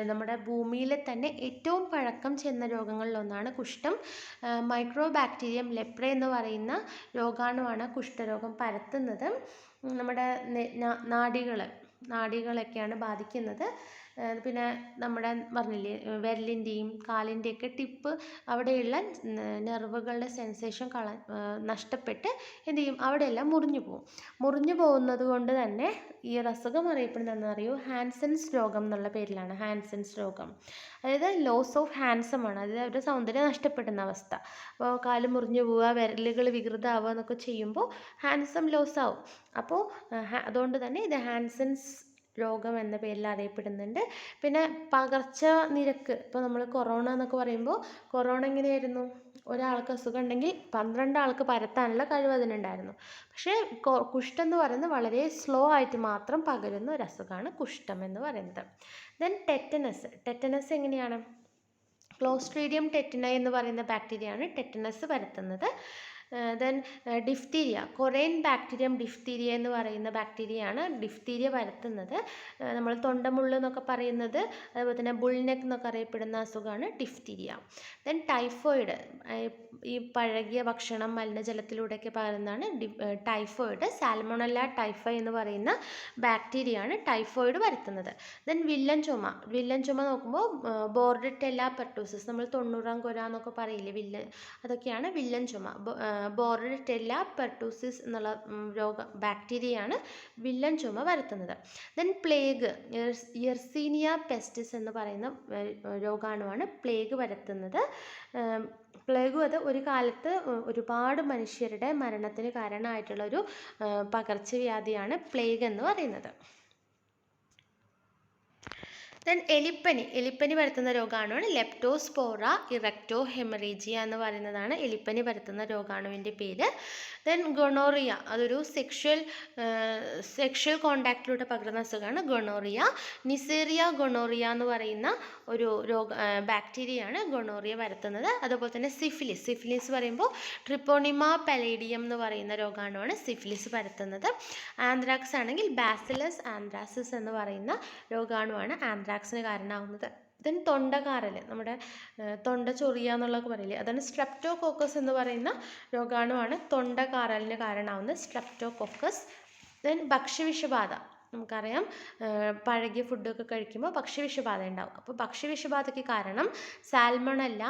നമ്മുടെ ഭൂമിയിലെ തന്നെ ഏറ്റവും പഴക്കം ചെന്ന രോഗങ്ങളിലൊന്നാണ് കുഷ്ഠം. മൈക്രോ ബാക്ടീരിയം ലെപ്ര എന്ന് പറയുന്ന രോഗാണുവാണ് കുഷ്ഠരോഗം പരത്തുന്നത്. നമ്മുടെ നാഡികളൊക്കെയാണ് ബാധിക്കുന്നത്. പിന്നെ നമ്മുടെ പറഞ്ഞില്ലേ വിരലിൻ്റെയും കാലിൻ്റെയൊക്കെ ടിപ്പ് അവിടെയുള്ള നെർവുകളുടെ സെൻസേഷൻ നഷ്ടപ്പെട്ട് എന്ത് ചെയ്യും? അവിടെയെല്ലാം മുറിഞ്ഞു പോകുന്നത് കൊണ്ട് തന്നെ ഈ അസുഖം അറിയപ്പെടുന്നത് എന്നറിയോ? ഹാൻസൻസ് രോഗം എന്നുള്ള പേരിലാണ്. ഹാൻസൻസ് രോഗം അതായത് ലോസ് ഓഫ് ഹാൻസം ആണ്. അതായത് അവരുടെ സൗന്ദര്യം നഷ്ടപ്പെടുന്ന അവസ്ഥ. അപ്പോൾ കാല് മുറിഞ്ഞു പോവുക, വിരലുകൾ വികൃതമാവുക എന്നൊക്കെ ചെയ്യുമ്പോൾ ഹാൻസം ലോസ് ആവും. അപ്പോൾ അതുകൊണ്ട് തന്നെ ഇത് ഹാൻസൻസ് രോഗം എന്ന പേരിൽ അറിയപ്പെടുന്നുണ്ട്. പിന്നെ പകർച്ച നിരക്ക്, ഇപ്പോൾ നമ്മൾ കൊറോണ എന്നൊക്കെ പറയുമ്പോൾ കൊറോണ എങ്ങനെയായിരുന്നു? ഒരാൾക്ക് അസുഖം ഉണ്ടെങ്കിൽ 12 ആൾക്ക് പരത്താനുള്ള കഴിവ് അതിനുണ്ടായിരുന്നു. പക്ഷേ കുഷ്ഠം എന്ന് പറയുന്നത് വളരെ സ്ലോ ആയിട്ട് മാത്രം പകരുന്ന ഒരു അസുഖമാണ് കുഷ്ഠം എന്ന് പറയുന്നത്. ദെൻ ടെറ്റനസ് എങ്ങനെയാണ്? ക്ലോസ്ട്രീഡിയം ടെറ്റനൈ എന്ന് പറയുന്ന ബാക്ടീരിയയാണ് ടെറ്റനസ് പരത്തുന്നത്. Then diphtheria, Corynebacterium diphtheriae എന്ന് പറയുന്ന ബാക്ടീരിയയാണ് ഡിഫ്തീരിയ പരത്തുന്നത്. നമ്മൾ തൊണ്ടമുള്ള് എന്നൊക്കെ പറയുന്നത്, അതുപോലെ തന്നെ ബുൾനെക്ക് എന്നൊക്കെ അറിയപ്പെടുന്ന അസുഖമാണ് ഡിഫ്തീരിയ. ദെൻ ടൈഫോയിഡ്, ഈ പഴകിയ ഭക്ഷണം മലിനജലത്തിലൂടെയൊക്കെ പകരുന്നതാണ് ടൈഫോയിഡ്. സാൽമോണല്ല ടൈഫൈ എന്ന് പറയുന്ന ബാക്ടീരിയയാണ് ടൈഫോയിഡ് പരത്തുന്നത്. ദെൻ വില്ലൻ ചുമ നോക്കുമ്പോൾ ബോർഡിറ്റെല്ല പെർട്ടൂസിസ്, നമ്മൾ 90-ാം കൊര എന്നൊക്കെ പറയില്ലേ, അതൊക്കെയാണ് വില്ലൻ ചുമ. ബോർഡിറ്റെല്ല പെർട്ടൂസിസ് എന്നുള്ള ബാക്ടീരിയയാണ് വില്ലൻ ചുമ പരത്തുന്നത്. ദെൻ പ്ലേഗ്, യെർസീനിയ പെസ്റ്റിസ് എന്ന് പറയുന്ന രോഗാണുവാണ് പ്ലേഗ് പരത്തുന്നത്. പ്ലേഗും അത് ഒരു കാലത്ത് ഒരുപാട് മനുഷ്യരുടെ മരണത്തിന് കാരണമായിട്ടുള്ളൊരു പകർച്ചവ്യാധിയാണ് പ്ലേഗ് എന്ന് പറയുന്നത്. ദെൻ എലിപ്പനി പരത്തുന്ന രോഗാണുവാണ് ലെപ്റ്റോസ്പോറ ഇറക്റ്റോ ഹെമറേജിയ എന്ന് പറയുന്നതാണ് എലിപ്പനി പരത്തുന്ന രോഗാണുവിൻ്റെ പേര്. ദെൻ ഗൊണോറിയ, അതൊരു സെക്ഷൽ കോണ്ടാക്റ്റിലൂടെ പകരുന്ന അസുഖമാണ് ഗൊണോറിയ. നിസേറിയ ഗൊണോറിയ എന്ന് പറയുന്ന ഒരു ബാക്ടീരിയയാണ് ഗൊണോറിയ പരത്തുന്നത്. അതുപോലെ തന്നെ സിഫിലിസ് പറയുമ്പോൾ ട്രിപ്പോണിമ പലേഡിയം എന്ന് പറയുന്ന രോഗാണുവാണ് സിഫിലിസ് പരത്തുന്നത്. ആന്ത്രാക്സ് ആണെങ്കിൽ ബാസിലസ് ആന്ത്രാസിസ് എന്ന് പറയുന്ന രോഗാണുവാണ് ആന്ത്രാക്സിന് കാരണമാവുന്നത്. ദെൻ തൊണ്ടകാറൽ, നമ്മുടെ തൊണ്ട ചൊറിയ എന്നുള്ളതൊക്കെ പറയില്ലേ, അതാണ് സ്ട്രെപ്റ്റോകോക്കസ് എന്ന് പറയുന്ന രോഗാണുവാണ് തൊണ്ടകാറലിന് കാരണമാവുന്നത്, സ്ട്രെപ്റ്റോകോക്കസ്. ദെൻ ഭക്ഷ്യവിഷബാധ, നമുക്കറിയാം പഴകിയ ഫുഡൊക്കെ കഴിക്കുമ്പോൾ ഭക്ഷ്യവിഷബാധ ഉണ്ടാവും. അപ്പോൾ ഭക്ഷ്യവിഷബാധയ്ക്ക് കാരണം സാൽമണല്ല,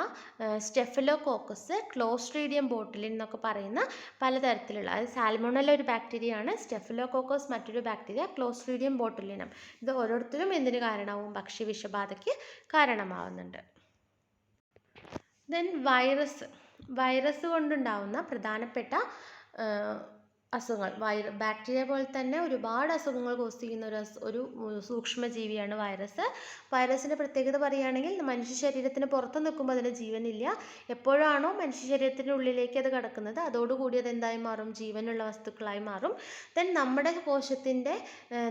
സ്റ്റെഫിലോകോക്കസ്, ക്ലോസ്ട്രീഡിയം ബോട്ടിലിൻ എന്നൊക്കെ പറയുന്ന പലതരത്തിലുള്ള, അതായത് സാൽമണല്ല ഒരു ബാക്ടീരിയയാണ്, സ്റ്റെഫിലോകോക്കസ് മറ്റൊരു ബാക്ടീരിയ, ക്ലോസ്ട്രീഡിയം ബോട്ടിലിനം, ഇത് ഓരോരുത്തരും എന്തിന് കാരണമാവും? ഭക്ഷ്യവിഷബാധയ്ക്ക് കാരണമാവുന്നുണ്ട്. ദെൻ വൈറസ് കൊണ്ടുണ്ടാവുന്ന പ്രധാനപ്പെട്ട അസുഖങ്ങൾ, ബാക്ടീരിയ പോലെ തന്നെ ഒരുപാട് അസുഖങ്ങൾ കോസ് ചെയ്യുന്ന ഒരു സൂക്ഷ്മജീവിയാണ് വൈറസിൻ്റെ പ്രത്യേകത പറയുകയാണെങ്കിൽ മനുഷ്യ ശരീരത്തിന് പുറത്ത് നിൽക്കുമ്പോൾ അതിന് ജീവനില്ല. എപ്പോഴാണോ മനുഷ്യ ശരീരത്തിൻ്റെ ഉള്ളിലേക്ക് അത് കിടക്കുന്നത് അതോടുകൂടി അത് എന്തായി മാറും? ജീവനുള്ള വസ്തുക്കളായി മാറും. ദെൻ നമ്മുടെ കോശത്തിൻ്റെ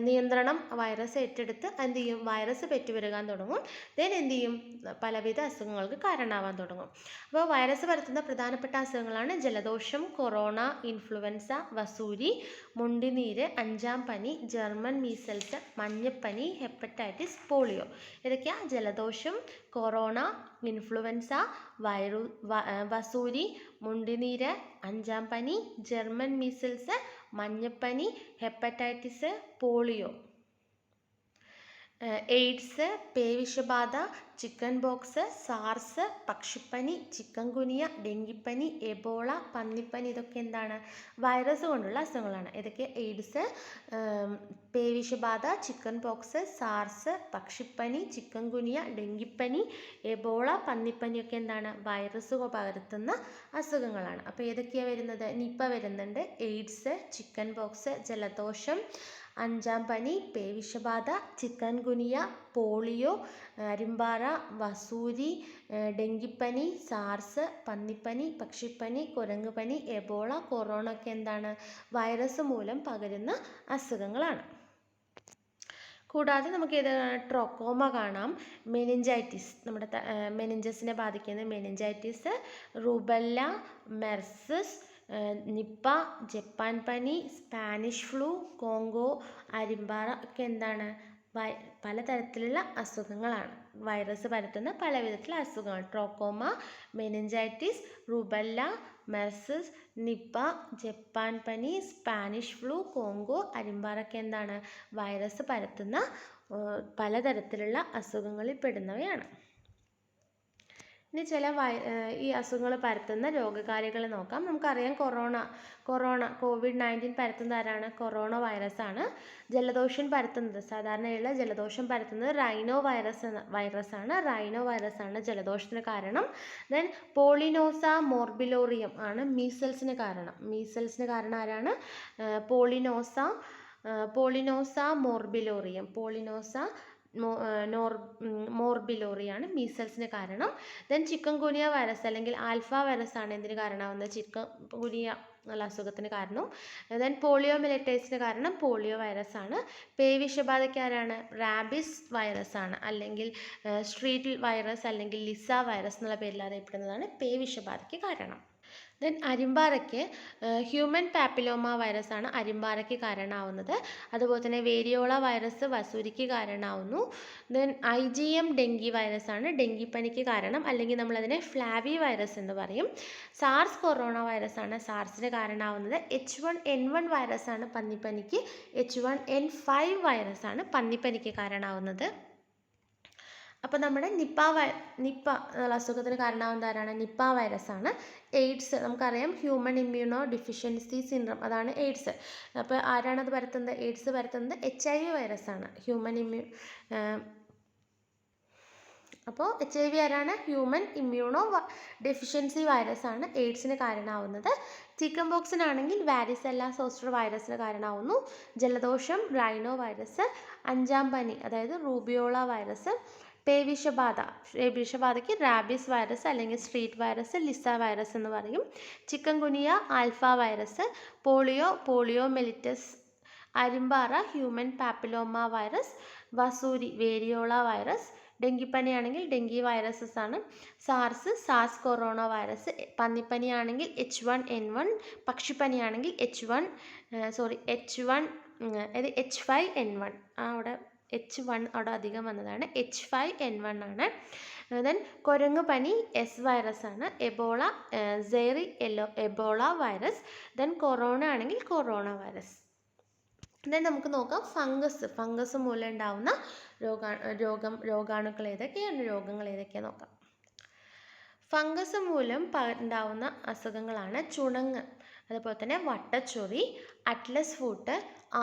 നിയന്ത്രണം വൈറസ് ഏറ്റെടുത്ത് എന്ത് ചെയ്യും? വൈറസ് പെറ്റുപെരുകാൻ തുടങ്ങും. ദെൻ എന്ത് ചെയ്യും? പലവിധ അസുഖങ്ങൾക്ക് കാരണമാവാൻ തുടങ്ങും. അപ്പോൾ വൈറസ് പരത്തുന്ന പ്രധാനപ്പെട്ട അസുഖങ്ങളാണ് ജലദോഷം, കൊറോണ, ഇൻഫ്ലുവൻസ, വസൂരി, മുണ്ടിനീര്, 5-ാം പനി, ജർമ്മൻ മീസൽസ്, മഞ്ഞപ്പനി, ഹെപ്പറ്റൈറ്റിസ്, പോളിയോ. ഇതൊക്കെയാണ് ജലദോഷം, കൊറോണ, ഇൻഫ്ലുവൻസ, വസൂരി, മുണ്ടിനീര്, 5-ാം പനി, ജർമ്മൻ മീസൽസ്, മഞ്ഞപ്പനി, ഹെപ്പറ്റൈറ്റിസ്, പോളിയോ. എയ്ഡ്സ്, പേവിഷബാധ, ചിക്കൻ ബോക്സ്, സാർസ്, പക്ഷിപ്പനി, ചിക്കൻ ഗുനിയ, ഡെങ്കിപ്പനി, എബോള, പന്നിപ്പനി ഇതൊക്കെ എന്താണ്? വൈറസ് കൊണ്ടുള്ള അസുഖങ്ങളാണ്. ഇതൊക്കെ എയ്ഡ്സ്, പേവിഷബാധ, ചിക്കൻ ബോക്സ്, സാർസ്, പക്ഷിപ്പനി, ചിക്കൻ ഗുനിയ, ഡെങ്കിപ്പനി, എബോള, പന്നിപ്പനിയൊക്കെ എന്താണ്? വൈറസ് പകർത്തുന്ന അസുഖങ്ങളാണ്. അപ്പോൾ ഏതൊക്കെയാണ് വരുന്നത്? നിപ്പ വരുന്നുണ്ട്, എയ്ഡ്സ്, ചിക്കൻ ബോക്സ്, ജലദോഷം, അഞ്ചാം പനി, പേവിഷബാധ, ചിക്കൻ ഗുനിയ, പോളിയോ, അരിമ്പാറ, വസൂരി, ഡെങ്കിപ്പനി, സാർസ്, പന്നിപ്പനി, പക്ഷിപ്പനി, കുരങ്ങുപനി, എബോള, കൊറോണ ഒക്കെ എന്താണ്? വൈറസ് മൂലം പകരുന്ന അസുഖങ്ങളാണ്. കൂടാതെ നമുക്ക് ഇത് ട്രോക്കോമ കാണാം, മെനിഞ്ചൈറ്റിസ്, നമ്മുടെ മെനിഞ്ചസിനെ ബാധിക്കുന്ന മെനിഞ്ചൈറ്റിസ്, റുബല്ല, മെർസസ്, നിപ്പ, ജപ്പാൻ പനി, സ്പാനിഷ് ഫ്ലൂ, കോങ്കോ, അരിമ്പാറ ഒക്കെ എന്താണ്? പലതരത്തിലുള്ള അസുഖങ്ങളാണ്. വൈറസ് പരത്തുന്ന പല വിധത്തിലുള്ള അസുഖങ്ങൾ. Trachoma, meningitis, rubella, മെർസസ്, Nipah, Japan പനി, സ്പാനിഷ് ഫ്ലൂ, കോങ്കോ, അരിമ്പാറ ഒക്കെ എന്താണ്? വൈറസ് പരത്തുന്ന പലതരത്തിലുള്ള അസുഖങ്ങളിൽ പെടുന്നവയാണ്. ഇനി ചില ഈ അസുഖങ്ങൾ പരത്തുന്ന രോഗകാരികൾ നോക്കാം. നമുക്കറിയാം കോവിഡ്-19 പരത്തുന്ന ആരാണ്? കൊറോണ വൈറസാണ്. ജലദോഷം പരത്തുന്നത്, സാധാരണയുള്ള ജലദോഷം പരത്തുന്നത് റൈനോ വൈറസാണ്. റൈനോ വൈറസാണ് ജലദോഷത്തിന് കാരണം. ദെൻ പോളിനോസ മോർബിലോറിയം ആണ് മീസൽസിന് കാരണം. മീസൽസിന് കാരണം ആരാണ്? പോളിനോസ മോർബിലോറിയം. മോർബിലോറിയാണ് മീസൽസിന് കാരണം. ദെൻ ചിക്കൻ ഗുനിയ വൈറസ് അല്ലെങ്കിൽ ആൽഫ വൈറസ് ആണ് എന്തിന് കാരണമാവുന്നത്? ചിക്കൻ ഗുനിയ എന്നുള്ള അസുഖത്തിന് കാരണം. ദെൻ പോളിയോ മിലിറ്റേഴ്സിന് കാരണം പോളിയോ വൈറസ് ആണ്. പേവിഷബാധയ്ക്ക് ആരാണ്? റാബിസ് വൈറസ് ആണ്, അല്ലെങ്കിൽ സ്ട്രീറ്റ് വൈറസ് അല്ലെങ്കിൽ ലിസ വൈറസ് എന്നുള്ള പേരിൽ അറിയപ്പെടുന്നതാണ് പേവിഷബാധയ്ക്ക് കാരണം. ദെൻ അരിമ്പാറയ്ക്ക് ഹ്യൂമൻ പാപ്പിലോമ വൈറസ് ആണ് അരിമ്പാറയ്ക്ക് കാരണമാവുന്നത്. അതുപോലെ തന്നെ വേരിയോള വൈറസ് വസൂരിക്ക് കാരണമാവുന്നു. ദെൻ IgM ഡെങ്കി വൈറസ് ആണ് ഡെങ്കിപ്പനിക്ക് കാരണം, അല്ലെങ്കിൽ നമ്മളതിനെ ഫ്ലാവി വൈറസ് എന്ന് പറയും. സാർസ് കൊറോണ വൈറസ് ആണ് സാർസിന് കാരണമാവുന്നത്. H1N1 വൈറസ് ആണ് പന്നിപ്പനിക്ക്. H1N5 വൈറസ് ആണ് പന്നിപ്പനിക്ക് കാരണമാവുന്നത്. അപ്പോൾ നമ്മുടെ നിപ്പ എന്നുള്ള അസുഖത്തിന് കാരണമാവുന്നത് ആരാണ്? നിപ്പ വൈറസ് ആണ്. എയ്ഡ്സ് നമുക്കറിയാം, ഹ്യൂമൻ ഇമ്മ്യൂണോ ഡെഫിഷ്യൻസി സിൻഡ്രോം, അതാണ് എയ്ഡ്സ്. അപ്പോൾ ആരാണത് പരത്തുന്നത്? എയ്ഡ്സ് പരത്തുന്നത് HIV വൈറസ് ആണ്. അപ്പോൾ HIV ആരാണ്? ഹ്യൂമൻ ഇമ്മ്യൂണോ ഡെഫിഷ്യൻസി വൈറസ് ആണ് എയ്ഡ്സിന് കാരണമാവുന്നത്. ചിക്കൻ ബോക്സിനാണെങ്കിൽ വാരിസെല്ല സോസ്റ്റർ വൈറസിന് കാരണമാവുന്നു. ജലദോഷം റൈനോ വൈറസ്. അഞ്ചാം പനി അതായത് റൂബിയോള വൈറസ്. പേവിഷബാധയ്ക്ക് റാബിസ് വൈറസ് അല്ലെങ്കിൽ സ്ട്രീറ്റ് വൈറസ്, ലിസ വൈറസ് എന്ന് പറയും. Chikungunya alpha virus. Polio mellitus. അരിമ്പാറ ഹ്യൂമൻ പാപ്പിലോമ വൈറസ്. വസൂരി വേരിയോള വൈറസ്. ഡെങ്കിപ്പനിയാണെങ്കിൽ ഡെങ്കി വൈറസസ് ആണ്. SARS corona virus. പന്നിപ്പനിയാണെങ്കിൽ H1N1. പക്ഷിപ്പനിയാണെങ്കിൽ H5N1. അവിടെ H1 അവിടെ അധികം വന്നതാണ്. H5N1 ആണ്. ദെൻ കുരങ്ങു പനി S വൈറസ് ആണ്. Ebola Ebola virus. Then corona ആണെങ്കിൽ കൊറോണ വൈറസ്. ദെൻ നമുക്ക് നോക്കാം ഫംഗസ് മൂലം ഉണ്ടാവുന്ന രോഗാണുക്കൾ ഏതൊക്കെയാണ്, രോഗങ്ങൾ ഏതൊക്കെയാണ് നോക്കാം. ഫംഗസ് മൂലം ഉണ്ടാവുന്ന അസുഖങ്ങളാണ് ചുണങ്ങ്, അതുപോലെ തന്നെ വട്ടച്ചൊറി, അറ്റ്ലസ് ഫൂട്ട്,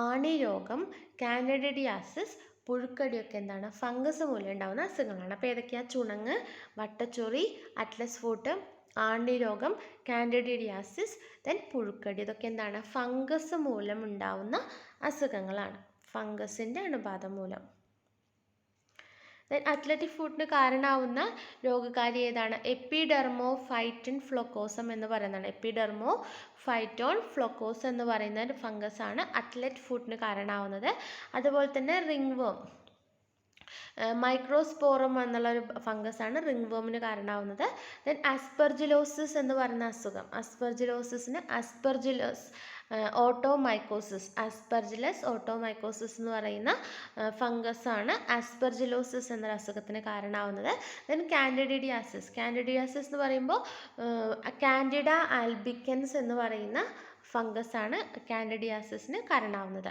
ആണി രോഗം, കാൻഡിഡിയാസിസ്, പുഴുക്കടിയൊക്കെ എന്താണ്? ഫംഗസ് മൂലം ഉണ്ടാവുന്ന അസുഖങ്ങളാണ്. അപ്പോൾ ഏതൊക്കെയാണ്? ചുണങ്ങ്, വട്ടച്ചൊറി, അറ്റ്ലസ് ഫൂട്ട്, ആണി രോഗം, കാൻഡിഡിയാസിസ്, ദെൻ പുഴുക്കടി. ഇതൊക്കെ എന്താണ്? ഫംഗസ് മൂലം ഉണ്ടാവുന്ന അസുഖങ്ങളാണ്, ഫംഗസിൻ്റെ അണുബാധ മൂലം. ദെൻ അത്ലറ്റിക് ഫുഡിന് കാരണമാവുന്ന രോഗകാരി ഏതാണ്? എപ്പിഡെർമോഫൈറ്റൻ ഫ്ലോക്കോസം എന്ന് പറയുന്നതാണ്. എപ്പിഡെർമോഫൈറ്റോൺ ഫ്ലോക്കോസ് എന്ന് പറയുന്ന ഒരു ഫംഗസ് ആണ് അത്ലറ്റ് ഫുഡിന് കാരണമാവുന്നത്. അതുപോലെ തന്നെ റിംഗ്വേം, മൈക്രോസ്പോറം എന്നുള്ളൊരു ഫംഗസാണ് റിംഗ്വേമിന് കാരണമാവുന്നത്. ദെൻ അസ്പെർജിലോസിസ് എന്ന് പറയുന്ന അസുഖം, അസ്പെർജിലസ് ഓട്ടോമൈക്കോസിസ് എന്ന് പറയുന്ന ഫംഗസാണ് ആസ്പെർജിലോസിസ് എന്ന അസുഖത്തിന് കാരണമാവുന്നത്. ദെൻ കാൻഡിഡിയാസിസ് എന്ന് പറയുമ്പോൾ കാൻഡിഡ ആൽബിക്കൻസ് എന്ന് പറയുന്ന ഫംഗസാണ് കാൻഡിഡിയാസിസിന് കാരണമാവുന്നത്.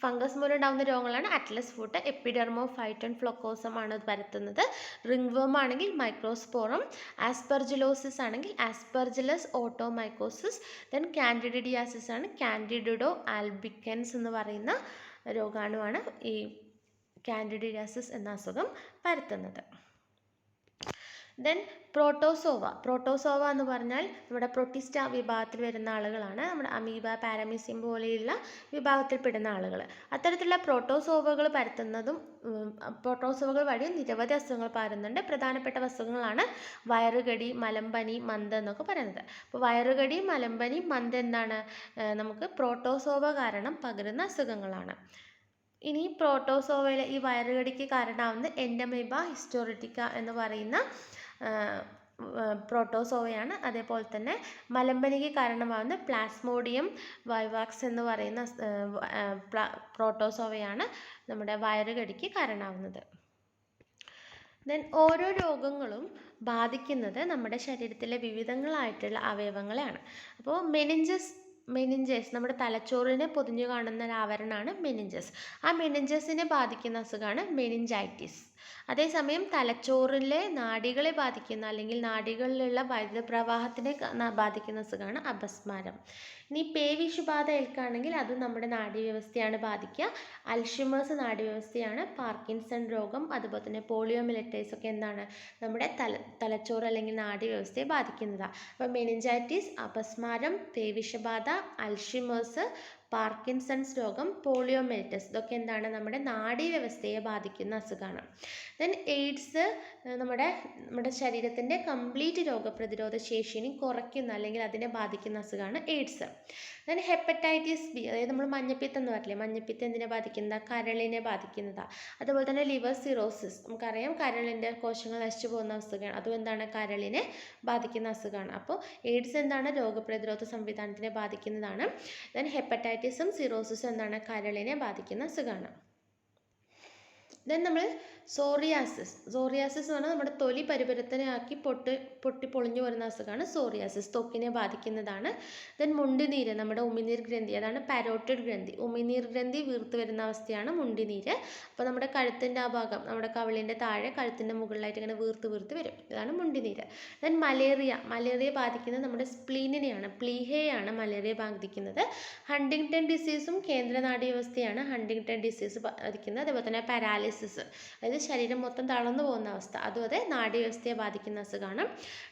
ഫംഗസ് മൂലം ഉണ്ടാകുന്ന രോഗങ്ങളാണ് അറ്റ്ലസ് ഫുട്ട്, എപ്പിഡെർമോഫൈറ്റൺ ഫ്ലൊക്കോസം ആണ് ഇത് പരത്തുന്നത്. റിംഗ്വേം ആണെങ്കിൽ മൈക്രോസ്പോറം, ആസ്പെർജിലോസിസ് ആണെങ്കിൽ ആസ്പെർജിലസ് ഓട്ടോമൈക്കോസിസ്, ദെൻ കാൻഡിഡിയാസിസ് ആണ് കാൻഡിഡിഡോ ആൽബിക്കൻസ് എന്ന് പറയുന്ന രോഗാണുവാണ് ഈ കാൻഡിഡിയാസിസ് എന്ന അസുഖം പരത്തുന്നത്. ദെൻ പ്രോട്ടോസോവ എന്ന് പറഞ്ഞാൽ നമ്മുടെ പ്രൊട്ടിസ്റ്റ വിഭാഗത്തിൽ വരുന്ന ആളുകളാണ്. നമ്മുടെ അമീബ, പാരമീസിയം പോലെയുള്ള വിഭാഗത്തിൽപ്പെടുന്ന ആളുകൾ. അത്തരത്തിലുള്ള പ്രോട്ടോസോവകൾ വഴി നിരവധി അസുഖങ്ങൾ പകരുന്നുണ്ട്. പ്രധാനപ്പെട്ട അസുഖങ്ങളാണ് വയറുകടി, മലമ്പനി, മന്ത് എന്നൊക്കെ പറയുന്നത്. അപ്പോൾ വയറുകടി, മലമ്പനി, മന്ത് എന്താണ് നമുക്ക് പ്രോട്ടോസോവ കാരണം പകരുന്ന അസുഖങ്ങളാണ്. ഇനി പ്രോട്ടോസോവയിലെ ഈ വയറുകടിക്ക് കാരണമാവുന്നത് എൻഡമീബ ഹിസ്റ്റോറിറ്റിക്ക എന്ന് പറയുന്ന പ്രോട്ടോസോവയാണ്. അതേപോലെ തന്നെ മലമ്പനിക്ക് കാരണമാവുന്ന പ്ലാസ്മോഡിയം വൈവാക്സ് എന്ന് പറയുന്ന പ്രോട്ടോസോവയാണ് നമ്മുടെ വയറുകടിക്ക് കാരണമാവുന്നത്. ദെൻ ഓരോ രോഗങ്ങളും ബാധിക്കുന്നത് നമ്മുടെ ശരീരത്തിലെ വിവിധങ്ങളായിട്ടുള്ള അവയവങ്ങളെയാണ്. അപ്പോൾ മെനിഞ്ചസ് നമ്മുടെ തലച്ചോറിനെ പൊതിഞ്ഞു കാണുന്ന ഒരു ആവരണമാണ് മെനിഞ്ചസ്. ആ മെനിഞ്ചസിനെ ബാധിക്കുന്ന അസുഖമാണ് മെനിഞ്ചൈറ്റിസ്. അതേസമയം തലച്ചോറിലെ നാഡികളെ ബാധിക്കുന്ന അല്ലെങ്കിൽ നാഡികളിലുള്ള വൈദ്യുത പ്രവാഹത്തിനെ ബാധിക്കുന്ന അസുഖമാണ് അപസ്മാരം. ഇനി പേവിഷബാധ ഏൽക്കുകയാണെങ്കിൽ അത് നമ്മുടെ നാഡീവ്യവസ്ഥയാണ് ബാധിക്കുക. അൽഷിമേഴ്സ് നാഡീവ്യവസ്ഥയാണ്. പാർക്കിൻസൺ രോഗം, അതുപോലെ തന്നെ പോളിയോമിലിറ്റൈസ് ഒക്കെ എന്താണ് നമ്മുടെ തലച്ചോറ് അല്ലെങ്കിൽ നാഡീവ്യവസ്ഥയെ ബാധിക്കുന്നതാണ്. അപ്പോൾ മെനിഞ്ചൈറ്റിസ്, അപസ്മാരം, പേവിഷബാധ, അൽഷിമേഴ്സ്, പാർക്കിൻസൺസ് രോഗം, പോളിയോമിലിറ്റസ് ഇതൊക്കെ എന്താണ് നമ്മുടെ നാഡീവ്യവസ്ഥയെ ബാധിക്കുന്ന അസുഖമാണ്. ദെൻ എയ്ഡ്സ് നമ്മുടെ ശരീരത്തിൻ്റെ കംപ്ലീറ്റ് രോഗപ്രതിരോധ ശേഷിനെ കുറയ്ക്കുന്ന അല്ലെങ്കിൽ അതിനെ ബാധിക്കുന്ന അസുഖമാണ് എയ്ഡ്സ്. ദെൻ ഹെപ്പറ്റൈറ്റിസ് ബി, അതായത് നമ്മൾ മഞ്ഞപ്പിത്തം എന്ന് പറയില്ലേ, മഞ്ഞപ്പിത്തം എന്തിനെ ബാധിക്കുന്നതാണ്? കരളിനെ ബാധിക്കുന്നതാണ്. അതുപോലെ തന്നെ ലിവർ സിറോസിസ്, നമുക്കറിയാം കരളിൻ്റെ കോശങ്ങൾ നശിച്ചു പോകുന്ന അസുഖമാണ്, അതും എന്താണ് കരളിനെ ബാധിക്കുന്ന അസുഖമാണ്. അപ്പോൾ എയ്ഡ്സ് എന്താണ് രോഗപ്രതിരോധ സംവിധാനത്തിനെ ബാധിക്കുന്നതാണ്. ദെൻ ഹെപ്പറ്റൈറ്റിസും സിറോസിസും എന്താണ് കരളിനെ ബാധിക്കുന്ന അസുഖമാണ്. ദെൻ നമ്മൾ സോറിയാസിസ് എന്ന് പറഞ്ഞാൽ നമ്മുടെ തൊലി പരിപരത്തനാക്കി പൊട്ടി പൊളിഞ്ഞു വരുന്ന അസുഖമാണ് സോറിയാസിസ്, ത്വക്കിനെ ബാധിക്കുന്നതാണ്. ദെൻ മുണ്ടിനീര്, നമ്മുടെ ഉമിനീർ ഗ്രന്ഥി, അതാണ് പാരോട്ടിഡ് ഗ്രന്ഥി, ഉമിനീർ ഗ്രന്ഥി വീർത്ത് വരുന്ന അവസ്ഥയാണ് മുണ്ടിനീര്. അപ്പോൾ നമ്മുടെ കഴുത്തിൻ്റെ ആ ഭാഗം, നമ്മുടെ കവിളിൻ്റെ താഴെ കഴുത്തിൻ്റെ മുകളിലായിട്ട് ഇങ്ങനെ വീർത്ത് വരും, ഇതാണ് മുണ്ടിനീര്. ദെൻ മലേറിയ ബാധിക്കുന്നത് നമ്മുടെ സ്പ്ലീനിനെയാണ്, പ്ലീഹയെയാണ് മലേറിയ ബാധിക്കുന്നത്. ഹണ്ടിങ്ടൺ ഡിസീസും കേന്ദ്ര നാഡീവ്യവസ്ഥയാണ് ഹണ്ടിങ്ടൺ ഡിസീസ് ബാധിക്കുന്നത്. അതേപോലെ തന്നെ പാരാലിസിസ്, അതായത് ശരീരം മൊത്തം തളർന്നു പോകുന്ന അവസ്ഥ, അതും അതെ നാഡീവ്യവസ്ഥയെ ബാധിക്കുന്ന അസുഖമാണ്.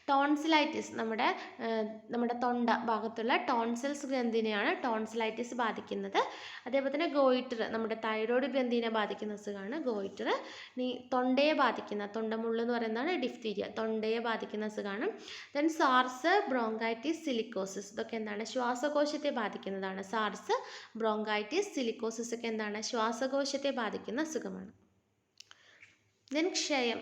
ടോൺസിലൈറ്റിസ്, നമ്മുടെ തൊണ്ട ഭാഗത്തുള്ള ടോൺസിൽസ് ഗ്രന്ഥിനെയാണ് ടോൺസിലൈറ്റിസ് ബാധിക്കുന്നത്. അതേപോലെ തന്നെ ഗോയിറ്റർ, നമ്മുടെ തൈറോയ്ഡ് ഗ്രന്ഥിനെ ബാധിക്കുന്ന അസുഖമാണ് ഗോയിറ്റർ. ഇനി തൊണ്ടയെ ബാധിക്കുന്ന, തൊണ്ടമുള്ള് എന്ന് പറയുന്നതാണ് ഡിഫ്തീരിയ, തൊണ്ടയെ ബാധിക്കുന്ന അസുഖമാണ്. ദെൻ സാർസ്, ബ്രോങ്കൈറ്റിസ്, സിലിക്കോസിസ് ഇതൊക്കെ എന്താണ് ശ്വാസകോശത്തെ ബാധിക്കുന്നതാണ്. സാർസ്, ബ്രോങ്കൈറ്റിസ്, സിലിക്കോസിസ് ഒക്കെ എന്താണ് ശ്വാസകോശത്തെ ബാധിക്കുന്ന അസുഖമാണ്. ദെൻ ക്ഷയം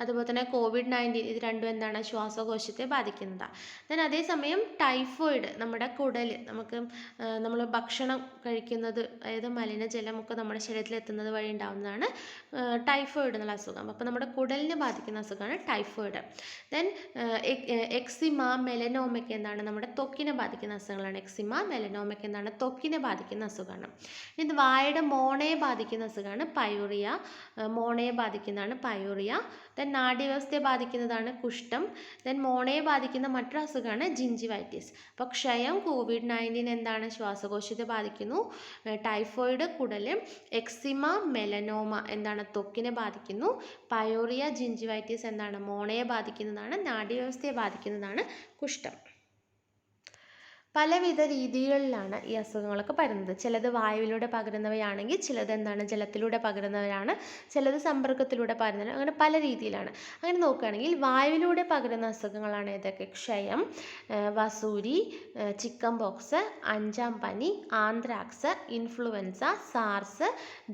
അതുപോലെ തന്നെ COVID-19 ഇത് രണ്ടും എന്താണ് ശ്വാസകോശത്തെ ബാധിക്കുന്നതാണ്. ദെൻ അതേസമയം ടൈഫോയിഡ്, നമ്മുടെ കുടൽ, നമ്മൾ ഭക്ഷണം കഴിക്കുന്നത്, അതായത് മലിനജലമൊക്കെ നമ്മുടെ ശരീരത്തിൽ എത്തുന്നത് വഴി ഉണ്ടാകുന്നതാണ് ടൈഫോയിഡ് എന്നുള്ള അസുഖം. അപ്പോൾ നമ്മുടെ കുടലിനെ ബാധിക്കുന്ന അസുഖമാണ് ടൈഫോയിഡ്. ദെൻ എക്സിമ, മെലനോമയ്ക്ക് എന്താണ് നമ്മുടെ ത്വക്കിനെ ബാധിക്കുന്ന അസുഖങ്ങളാണ്. എക്സിമ, മെലനോമയ്ക്ക് എന്താണ് ത്വക്കിനെ ബാധിക്കുന്ന അസുഖമാണ്. ഇത് വായുടെ മോണയെ ബാധിക്കുന്ന അസുഖമാണ് പയൂറിയ, മോണയെ ബാധിക്കുന്നതാണ് പയൂറിയ. ദെൻ നാഡീവ്യവസ്ഥയെ ബാധിക്കുന്നതാണ് കുഷ്ഠം. ദെൻ മോണയെ ബാധിക്കുന്ന മറ്റൊരു അസുഖമാണ് ജിഞ്ചിവൈറ്റിസ്. അപ്പോൾ ക്ഷയം, COVID-19 എന്താണ് ശ്വാസകോശത്തെ ബാധിക്കുന്നു, ടൈഫോയിഡ് കുടൽ, എക്സിമ, മെലനോമ എന്താണ് ത്വക്കിനെ ബാധിക്കുന്നു, പയൂറിയ, ജിഞ്ചിവൈറ്റിസ് എന്താണ് മോണയെ ബാധിക്കുന്നതാണ്, നാഡീവ്യവസ്ഥയെ ബാധിക്കുന്നതാണ് കുഷ്ഠം. പലവിധ രീതികളിലാണ് ഈ അസുഖങ്ങളൊക്കെ പകരുന്നത്. ചിലത് വായുവിലൂടെ പകരുന്നവയാണെങ്കിൽ ചിലത് എന്താണ് ജലത്തിലൂടെ പകരുന്നവരാണ്, ചിലത് സമ്പർക്കത്തിലൂടെ പകരുന്നവരാണ്, അങ്ങനെ പല രീതിയിലാണ്. അങ്ങനെ നോക്കുകയാണെങ്കിൽ വായുവിലൂടെ പകരുന്ന അസുഖങ്ങളാണ് ഏതൊക്കെ? ക്ഷയം, വസൂരി, ചിക്കൻ പോക്സ്, അഞ്ചാം പനി, ആന്ത്രാക്സ്, ഇൻഫ്ലുവൻസ, സാർസ്,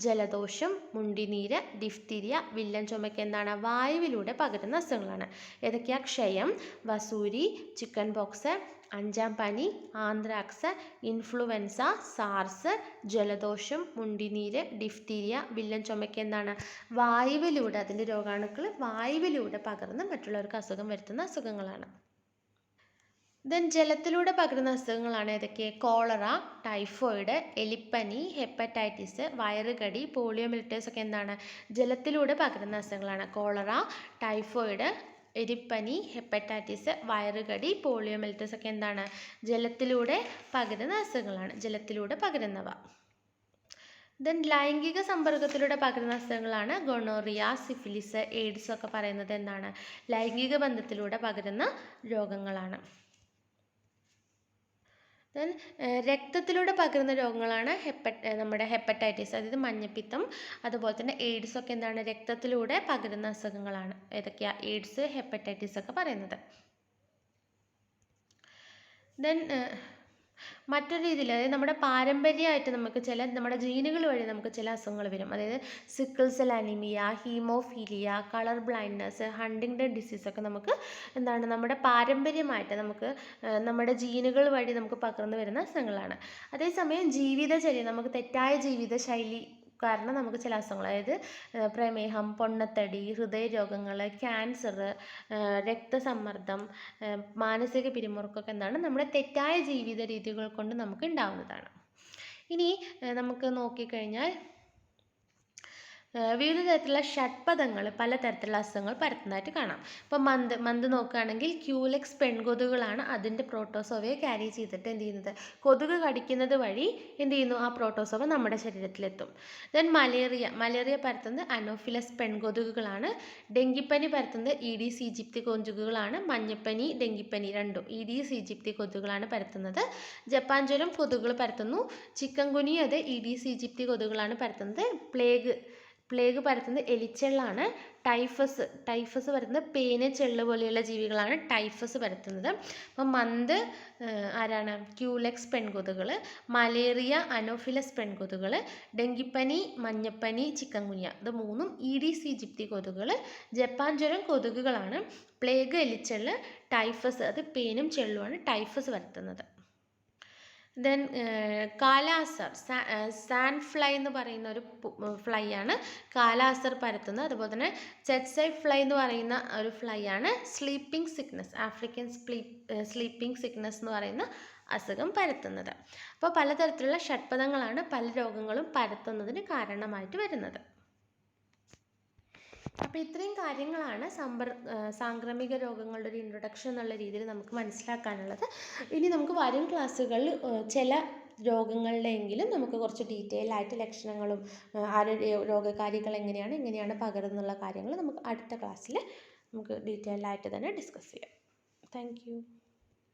ജലദോഷം, മുണ്ടിനീര്, ഡിഫ്തീരിയ, വില്ലൻ ചുമയ്ക്ക് എന്താണ് വായുവിലൂടെ പകരുന്ന അസുഖങ്ങളാണ്. ഏതൊക്കെയാ? ക്ഷയം, വസൂരി, ചിക്കൻ പോക്സ്, അഞ്ചാം പനി, ആന്ത്രാക്സ്, ഇൻഫ്ലുവൻസ, സാർസ്, ജലദോഷം, മുണ്ടിനീര്, ഡിഫ്തീരിയ, വില്ലൻ ചുമയ്ക്ക് എന്താണ് വായുവിലൂടെ, അതിൻ്റെ രോഗാണുക്കൾ വായുവിലൂടെ പകർന്ന് മറ്റുള്ളവർക്ക് അസുഖം വരുത്തുന്ന അസുഖങ്ങളാണ്. ദെൻ ജലത്തിലൂടെ പകരുന്ന അസുഖങ്ങളാണ് ഏതൊക്കെ? കോളറ, ടൈഫോയിഡ്, എലിപ്പനി, ഹെപ്പറ്റൈറ്റിസ്, വയറുകടി, പോളിയോമിലിറ്റേഴ്സ് ഒക്കെ എന്താണ്? ജലത്തിലൂടെ പകരുന്ന അസുഖങ്ങളാണ്. കോളറ, ടൈഫോയിഡ്, എലിപ്പനി, ഹെപ്പറ്റൈറ്റിസ്, വയറുകടി, പോളിയോമിലിറ്റേഴ്സ് ഒക്കെ എന്താണ്? ജലത്തിലൂടെ പകരുന്ന അസുഖങ്ങളാണ്. ജലത്തിലൂടെ പകരുന്നവ. ദെൻ ലൈംഗിക സമ്പർക്കത്തിലൂടെ പകരുന്ന അസുഖങ്ങളാണ് ഗൊണോറിയ, സിഫിലിസ്, എയ്ഡ്സ് ഒക്കെ പറയുന്നത് എന്താണ്? ലൈംഗിക ബന്ധത്തിലൂടെ പകരുന്ന രോഗങ്ങളാണ്. ദെൻ രക്തത്തിലൂടെ പകരുന്ന രോഗങ്ങളാണ് നമ്മുടെ ഹെപ്പറ്റൈറ്റിസ്, അതായത് മഞ്ഞപ്പിത്തം, അതുപോലെ തന്നെ എയ്ഡ്സ് ഒക്കെ എന്താണ്? രക്തത്തിലൂടെ പകരുന്ന അസുഖങ്ങളാണ്. ഏതൊക്കെയാ? എയ്ഡ്സ്, ഹെപ്പറ്റൈറ്റിസ് ഒക്കെ പറയുന്നത്. ദെൻ മറ്റൊരു രീതിയിൽ, അതായത് നമ്മുടെ പാരമ്പര്യമായിട്ട് നമുക്ക് നമ്മുടെ ജീനുകൾ വഴി നമുക്ക് ചില അസുഖങ്ങൾ വരും. അതായത് sickle cell anaemia, haemophilia, colour blindness, Huntington disease ഒക്കെ നമുക്ക് എന്താണ്? നമ്മുടെ പാരമ്പര്യമായിട്ട് നമുക്ക് നമ്മുടെ ജീനുകൾ വഴി നമുക്ക് പകർന്നു വരുന്ന അസുഖങ്ങളാണ്. അതേസമയം ജീവിതചര്യ, നമുക്ക് തെറ്റായ ജീവിതശൈലി കാരണം നമുക്ക് ചില അസുഖങ്ങൾ, അതായത് പ്രമേഹം, പൊണ്ണത്തടി, ഹൃദയരോഗങ്ങൾ, ക്യാൻസർ, രക്തസമ്മർദ്ദം, മാനസിക പിരിമുറുക്കമൊക്കെ എന്താണ്? നമ്മുടെ തെറ്റായ ജീവിത രീതികൾ കൊണ്ട് നമുക്ക് ഉണ്ടാവുന്നതാണ്. ഇനി നമുക്ക് നോക്കിക്കഴിഞ്ഞാൽ വിവിധ തരത്തിലുള്ള ഷഡ്പദങ്ങൾ പലതരത്തിലുള്ള അസുഖങ്ങൾ പരത്തുന്നതായിട്ട് കാണാം. ഇപ്പോൾ മന്ത് നോക്കുകയാണെങ്കിൽ ക്യൂലെക്സ് പെൺകൊതുകുകളാണ് അതിൻ്റെ പ്രോട്ടോസോവയെ ക്യാരി ചെയ്തിട്ട് എന്ത് ചെയ്യുന്നത്? കൊതുക് കടിക്കുന്നത് വഴി എന്ത് ചെയ്യുന്നു? ആ പ്രോട്ടോസോവ നമ്മുടെ ശരീരത്തിലെത്തും. ദെൻ മലേറിയ പരത്തുന്നത് അനോഫിലസ് പെൺകൊതുകുകളാണ്. ഡെങ്കിപ്പനി പരത്തുന്നത് ഈഡീസ് ഈജിപ്തി കൊതുകുകളാണ്. മഞ്ഞപ്പനി, ഡെങ്കിപ്പനി രണ്ടും ഈഡീസ് ഈജിപ്തി കൊതുകുകളാണ് പരത്തുന്നത്. ജപ്പാൻ ജ്വരം കൊതുകുകൾ പരത്തുന്നു. ചിക്കൻ ഗുനിയ അത് ഈഡീസ് ഈജിപ്തി കൊതുകുകളാണ് പരത്തുന്നത്. പ്ലേഗ് പരത്തുന്നത് എലിച്ചെള്ളാണ്. ടൈഫസ് പരത്തുന്നത് പേന്, ചെള്ള് പോലെയുള്ള ജീവികളാണ് ടൈഫസ് പരത്തുന്നത്. അപ്പം ആരാണ്? ക്യൂലെക്സ് പെൺകൊതുകൾ. മലേറിയ അനോഫിലസ് പെൺകൊതുകൾ. ഡെങ്കിപ്പനി, മഞ്ഞപ്പനി, ചിക്കൻ ഗുനിയ ഇത് മൂന്നും ഈഡീസ് ഈജിപ്തി കൊതുകുകൾ. ജപ്പാൻ ജ്വരം കൊതുകുകളാണ്. പ്ലേഗ് എലിച്ചെള്ള്. ടൈഫസ് അത് പേനും ചെള്ളുമാണ് typhus പരത്തുന്നത്. Then kala azar, sand fly എന്ന് പറയുന്ന ഒരു ഫ്ലൈ ആണ് കാലാസർ പരത്തുന്നത്. അതുപോലെ തന്നെ ചെറ്റ്സൈ ഫ്ലൈ എന്ന് പറയുന്ന ഒരു ഫ്ലൈ ആണ് sleeping sickness, African sleeping sickness എന്ന് പറയുന്ന അസുഖം പരത്തുന്നത്. അപ്പോൾ പലതരത്തിലുള്ള ഷഡ്പദങ്ങളാണ് പല രോഗങ്ങളും പരത്തുന്നതിന് കാരണമായിട്ട് വരുന്നത്. അപ്പോൾ ഇത്രയും കാര്യങ്ങളാണ് സാംക്രമിക രോഗങ്ങളുടെ ഒരു ഇൻട്രൊഡക്ഷൻ എന്നുള്ള രീതിയിൽ നമുക്ക് മനസ്സിലാക്കാനുള്ളത്. ഇനി നമുക്ക് വരും ക്ലാസ്സുകളിൽ ചില രോഗങ്ങളുടെയെങ്കിലും നമുക്ക് കുറച്ച് ഡീറ്റെയിൽ ആയിട്ട് ലക്ഷണങ്ങളും രോഗകാരികൾ എങ്ങനെയാണ് പകരുന്നുള്ള കാര്യങ്ങൾ നമുക്ക് അടുത്ത ക്ലാസ്സിൽ നമുക്ക് ഡീറ്റെയിൽ ആയിട്ട് തന്നെ ഡിസ്കസ് ചെയ്യാം. Thank you.